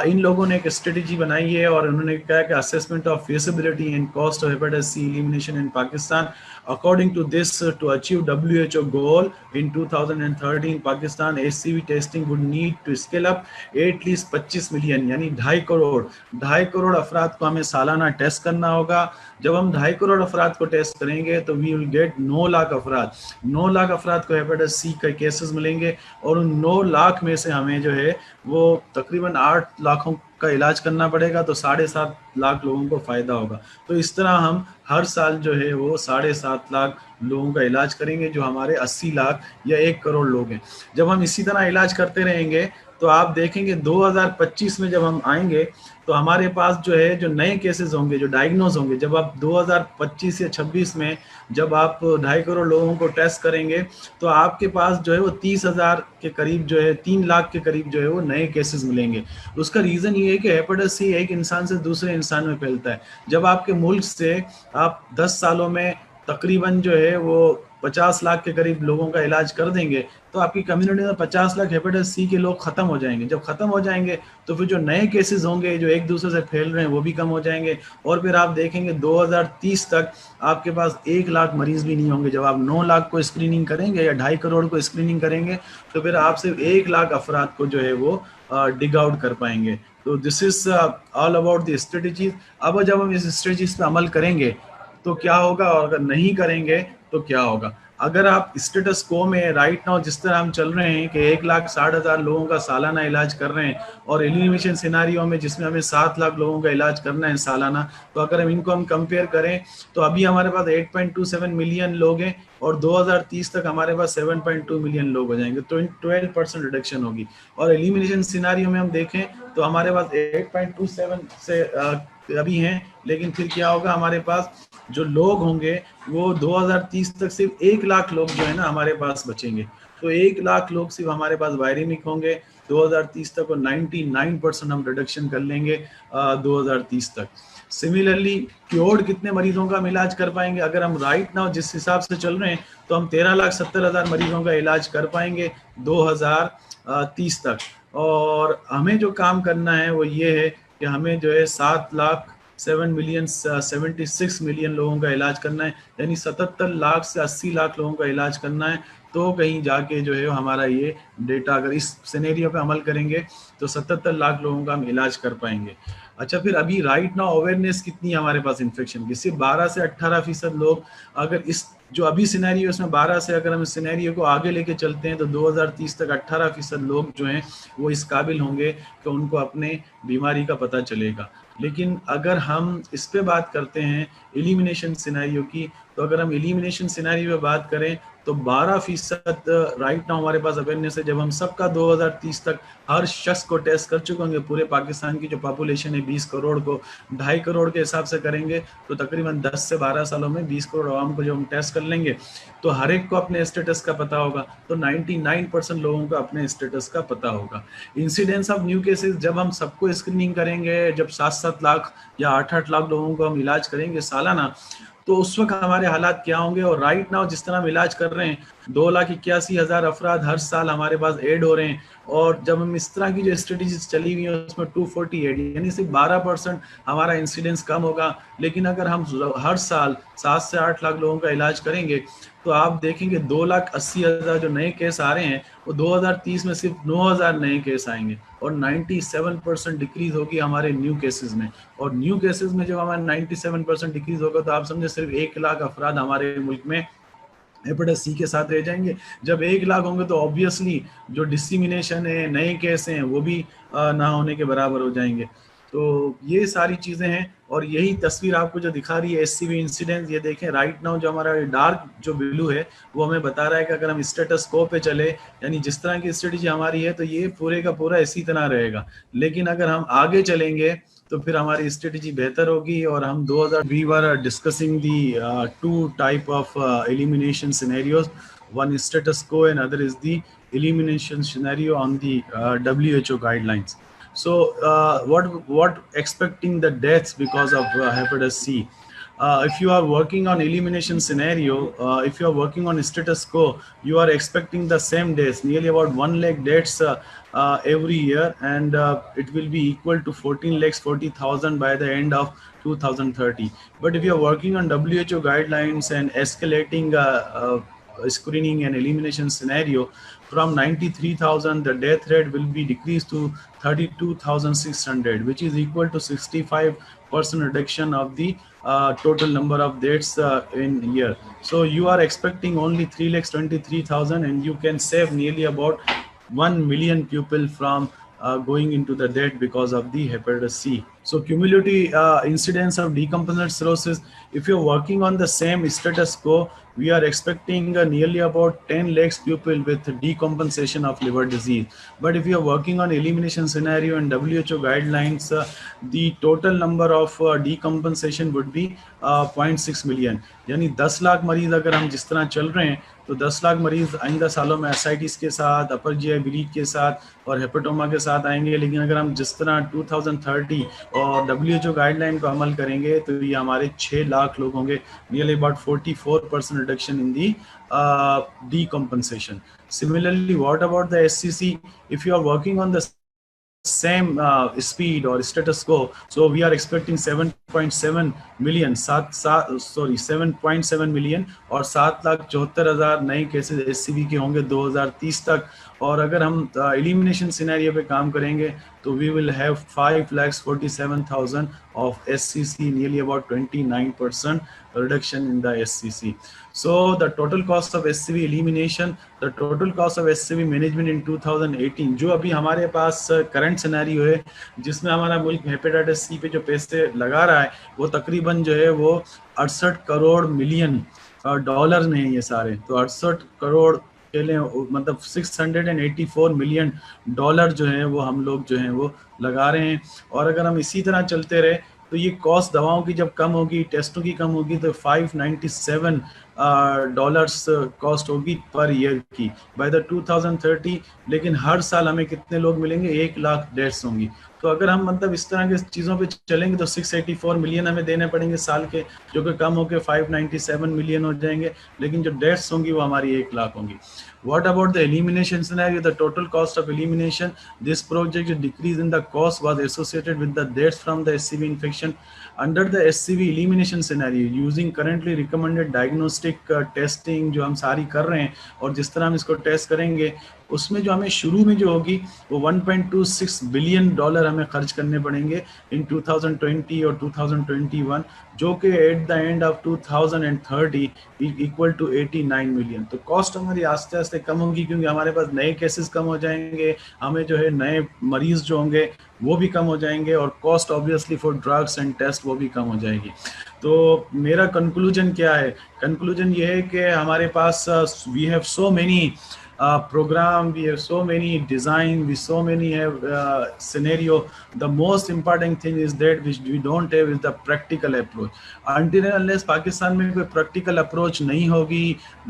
इन लोगों ने एक स्ट्रेटेजी बनाई है और उन्होंने कहा कि assessment of feasibility and cost of hepatitis C elimination in Pakistan. According to this, to achieve WHO goal in 2013, Pakistan HCV testing would need to scale up at least 25 million, यानी 2.5 करोड़ अफराद को हमें सालाना टेस्ट करना होगा। जब हम 2.5 करोड़ अफराद को टेस्ट करेंगे तो वी विल गेट 9 लाख अफराद को हेपेटाइटिस सी के केसेस मिलेंगे, और उन 9 लाख में से हमें जो है वो तकरीबन 8 लाखों का इलाज करना पड़ेगा, तो 7.5 लाख लोगों को फायदा होगा। तो इस तरह हम हर साल जो है वो 7.5 लाख लोगों का इलाज करेंगे, जो हमारे 80 लाख या 1 करोड़ लोग हैं। जब हम इसी तरह इलाज करते रहेंगे तो आप देखेंगे 2025 में जब हम आएंगे तो हमारे पास जो है जो नए केसेस होंगे, जो डायग्नोज होंगे, जब आप 2025 या 26 में जब आप 2.5 करोड़ लोगों को टेस्ट करेंगे तो आपके पास जो है वो 30,000 के करीब जो है 3 लाख के करीब जो है वो नए केसेस मिलेंगे। उसका रीज़न ये है कि हेपेटाइटिस सी एक इंसान से दूसरे इंसान में फैलता है। जब आपके मुल्क से आप 10 सालों में तकरीबन जो है वो 50 लाख के करीब लोगों का इलाज कर देंगे तो आपकी कम्युनिटी में 50 लाख हेपेटाइटिस सी के लोग खत्म हो जाएंगे। जब खत्म हो जाएंगे तो फिर जो नए केसेस होंगे जो एक दूसरे से फैल रहे हैं वो भी कम हो जाएंगे, और फिर आप देखेंगे 2030 तक आपके पास 1 लाख मरीज भी नहीं होंगे। जब आप 9 लाख को स्क्रीनिंग करेंगे या 2.5 करोड़ को स्क्रीनिंग करेंगे तो फिर आप सिर्फ 1 लाख अफराद को जो है वो डिग आउट कर पाएंगे। तो this is all about the strategies. अब जब हम इस स्ट्रेटजीज पे अमल करेंगे तो क्या होगा, और अगर नहीं करेंगे तो क्या होगा। अगर आप स्टेटस को में राइट नाउ जिस तरह हम चल रहे हैं कि 1,60,000 लोगों का सालाना इलाज कर रहे हैं, और एलिमिनेशन सिनारियो में जिसमें हमें 7 लाख लोगों का इलाज करना है सालाना, तो अगर हम इनको कंपेयर करें तो अभी हमारे पास 8.27 मिलियन लोग हैं और 2030 तक हमारे पास 7.2 मिलियन लोग हो जाएंगे, तो 12% रिडक्शन होगी। और एलिमिनेशन सिनारियो में हम देखें तो हमारे पास 8.27 से अभी हैं, लेकिन फिर क्या होगा, हमारे पास जो लोग होंगे वो 2030 तक सिर्फ 1 लाख लोग जो है ना हमारे पास बचेंगे। तो 1 लाख लोग सिर्फ हमारे पास वायरेमिक होंगे 2030 तक, और 99% हम रिडक्शन कर लेंगे 2030 तक। सिमिलरली क्योर्ड कितने मरीजों का हम इलाज कर पाएंगे? अगर हम राइट नाउ जिस हिसाब से चल रहे हैं तो हम 13,70,000 मरीजों का इलाज कर पाएंगे 2030 तक। और हमें जो काम करना है वो ये है कि हमें जो है 76 मिलियन लोगों का इलाज करना है, यानी 77 लाख से 80 लाख लोगों का इलाज करना है। तो कहीं जाके जो है हमारा ये डेटा, अगर इस सिनेरियो पे अमल करेंगे तो 77 लाख लोगों का हम इलाज कर पाएंगे। अच्छा, फिर अभी राइट नाउ अवेयरनेस कितनी है हमारे पास इन्फेक्शन की? सिर्फ 12 से 18% लोग, अगर इस जो अभी सिनेरियो इसमें 12 से अगर हम इस सिनेरियो को आगे लेके चलते हैं तो 2030 तक 18% लोग जो हैं वो इस काबिल होंगे कि उनको अपने बीमारी का पता चलेगा। लेकिन अगर हम इस पे बात करते हैं एलिमिनेशन सिनेरियो की, तो अगर हम एलिमिनेशन सिनेरियो पे बात करें तो 12% राइट नाउ हमारे पास अवेयरनेस है। जब हम सबका 2030 तक हर शख्स को टेस्ट कर चुके होंगे, पूरे पाकिस्तान की जो पॉपुलेशन है 20 करोड़ को 2.5 करोड़ के हिसाब से करेंगे, तो तकरीबन 10 से 12 सालों में 20 करोड़ आवाम को जब हम टेस्ट कर लेंगे तो हर एक को अपने स्टेटस का पता होगा। तो 99% लोगों को अपने स्टेटस का पता होगा। इंसिडेंस ऑफ न्यू केसेस, जब हम सबको स्क्रीनिंग करेंगे, जब 7-7 लाख या 8-8 लाख लोगों को हम इलाज करेंगे सालाना, तो उस वक्त हमारे हालात क्या होंगे। और राइट नाउ जिस तरह हम इलाज कर रहे हैं, 2,81,000 अफराद हर साल हमारे पास ऐड हो रहे हैं, और जब हम इस तरह की जो स्ट्रेटेजीज चली हुई है उसमें 248 यानी सिर्फ 12% हमारा इंसिडेंस कम होगा। लेकिन अगर हम हर साल 7 से 8 लाख लोगों का इलाज करेंगे तो आप देखेंगे 2,80,000 जो नए केस आ रहे हैं वो 2030 में सिर्फ 9,000 नए केस आएंगे, और 97% डिक्रीज होगी हमारे न्यू केसेस में। और न्यू केसेस में जब हमारा 97% डिक्रीज होगा तो आप समझे सिर्फ 1 लाख अफराद हमारे मुल्क में हेपेटाइटिस सी के साथ रह जाएंगे। जब 1 लाख होंगे तो ऑब्वियसली जो डिसिमिनेशन है, नए केस हैं, वो भी ना होने के बराबर हो जाएंगे। तो ये सारी चीज़ें हैं, और यही तस्वीर आपको जो दिखा रही है एससीवी इंसिडेंस, ये देखें राइट नाउ जो हमारा डार्क जो ब्लू है वो हमें बता रहा है कि अगर हम स्टेटस को पे चले, यानी जिस तरह की स्ट्रेटेजी हमारी है, तो ये पूरे का पूरा इसी तरह रहेगा। लेकिन अगर हम आगे चलेंगे तो फिर हमारी स्ट्रेटेजी बेहतर होगी। और हम 2000 we were discussing the 2 type of elimination scenarios, one is status quo and other is the elimination scenario on the WHO guidelines. So what expecting the deaths because of hepatitis C? If you are working on elimination scenario, if you are working on status quo, you are expecting the same deaths, nearly about 1 lakh deaths every year, and it will be equal to 14,40,000 by the end of 2030. But if you are working on WHO guidelines and escalating screening and elimination scenario, from 93,000 the death rate will be decreased to 32,600, which is equal to 65% reduction of the total number of deaths in year. So you are expecting only 3,23,000 and you can save nearly about 1 million people from going into the death because of the hepatitis C. So cumulative incidence of decompensated cirrhosis, if you're working on the same status quo, we are expecting nearly about 10 lakhs people with decompensation of liver disease. But if you are working on elimination scenario and WHO guidelines, the total number of decompensation would be 0.6 million. यानी 10 लाख मरीज अगर हम जिस तरह चल रहे हैं तो 10 लाख मरीज आइंदा सालों में एसाइटिस के साथ, अपर जीआई ब्लीड के साथ और हेपेटोमा के साथ आएंगे। लेकिन अगर हम जिस तरह 2030 और WHO गाइडलाइन को अमल करेंगे तो ये हमारे 6 लाख लोग होंगे, nearly about 44% reduction in the decompensation. Similarly, what about the SCC? If you are working on the same speed or status quo, so we are expecting 7.7 million 7.7 million और 7,74,000 नए केसेस SCV के होंगे 2030 तक। और अगर हम एलिमिनेशन सिनेरियो पे काम करेंगे तो we will have 5,47,000 of SCC, nearly about 29% reduction in the SCC. So the total cost of SCV elimination, the total cost of SCV management in 2018, जो अभी हमारे पास करंट सिनेरियो है जिसमें हमारा मुल्क हेपेटाइटिस सी पे जो पैसे लगा रहा है वो तकरीबन जो है वो 68 करोड़ मिलियन डॉलर में है ये सारे। तो 68 करोड़ के लिए मतलब 684 मिलियन डॉलर जो है वो हम लोग जो है वो लगा रहे हैं। और अगर हम इसी तरह चलते रहे तो ये कॉस्ट दवाओं की जब कम होगी, टेस्टों की कम होगी, तो 597 डॉलर्स कॉस्ट होगी पर ईयर की बाय द 2030। लेकिन हर साल हमें कितने लोग मिलेंगे? 1 लाख डेथ्स होंगी। तो अगर हम मतलब इस तरह के चीज़ों पे चलेंगे तो 684 मिलियन हमें देने पड़ेंगे साल के, जो कि कम होकर 597 मिलियन हो जाएंगे। लेकिन जो डेथ्स होंगी वो हमारी 1 लाख होंगी। What about the elimination scenario? The total cost of elimination, this project decrease in the cost was associated with the deaths from the SCV infection. Under the SCV elimination scenario, using currently recommended diagnostic testing जो हम सारी कर रहे हैं और जिस तरह हम इसको टेस्ट करेंगे उसमें जो हमें शुरू में जो होगी वो 1.26 बिलियन डॉलर हमें खर्च करने पड़ेंगे इन 2020 और 2021, जो कि at the end of 2030 equal to 89 million. तो कॉस्ट हमारी आस्ते आस्ते कम होगी, क्योंकि हमारे पास नए केसेस कम हो जाएंगे, हमें जो है नए मरीज जो होंगे वो भी कम हो जाएंगे, और cost obviously for drugs and test वो भी कम हो जाएगी। तो मेरा कंक्लूजन क्या है? कंक्लूजन ये है कि हमारे पास we have so many program, we have so many design, we so many have scenario. The most important thing is that which we don't have is the practical approach. Until and unless Pakistan में कोई practical approach नहीं होगी,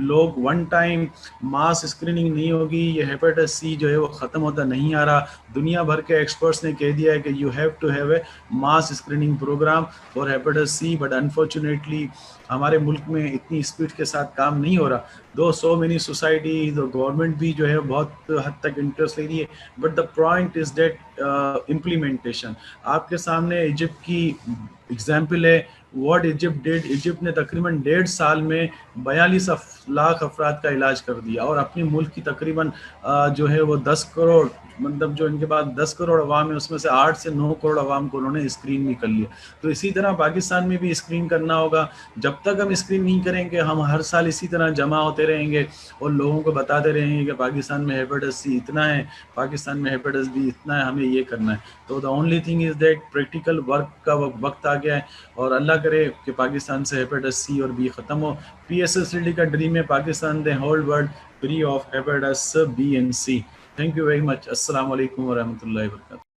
लोग one time mass screening नहीं होगी, ये hepatitis C जो है वो ख़त्म होता नहीं आ रहा। दुनिया भर के एक्सपर्ट्स ने कह दिया है कि you have to have a mass screening program for hepatitis C, but unfortunately हमारे मुल्क में इतनी स्पीड के साथ काम नहीं हो रहा। दो सो मेनी सोसाइटी, तो गवर्नमेंट भी जो है बहुत हद तक इंटरेस्ट ले रही है, but the point is that implementation. आपके सामने इजिप्ट की एग्जाम्पल है, व्हाट इजिप्ट डिड। इजिप्ट ने तकरीबन 1.5 साल में 42 लाख अफराद का इलाज कर दिया, और अपने मुल्क की तकरीबन जो है वो 10 करोड़, मतलब जो इनके पास 10 करोड़ अवाम है उसमें से 8 से 9 करोड़ अवाम को उन्होंने स्क्रीन भी कर लिया। तो इसी तरह पाकिस्तान में भी स्क्रीन करना होगा। जब तक हम स्क्रीन नहीं करेंगे, हम हर साल इसी तरह जमा होते रहेंगे और लोगों को बताते रहेंगे कि पाकिस्तान में हेपेटाइटिस सी इतना है, पाकिस्तान में हेपेटाइटिस बी इतना है, हमें ये करना है। तो the only thing is that practical work का वक्त आ गया है, और अल्लाह करे कि पाकिस्तान से हेपेटाइटिस सी और बी ख़त्म हो। PSLD का ड्रीम है Pakistan the whole world free of hepatitis B and C. Thank you very much. Assalamu alaikum wa rahmatullahi wa barakatuh.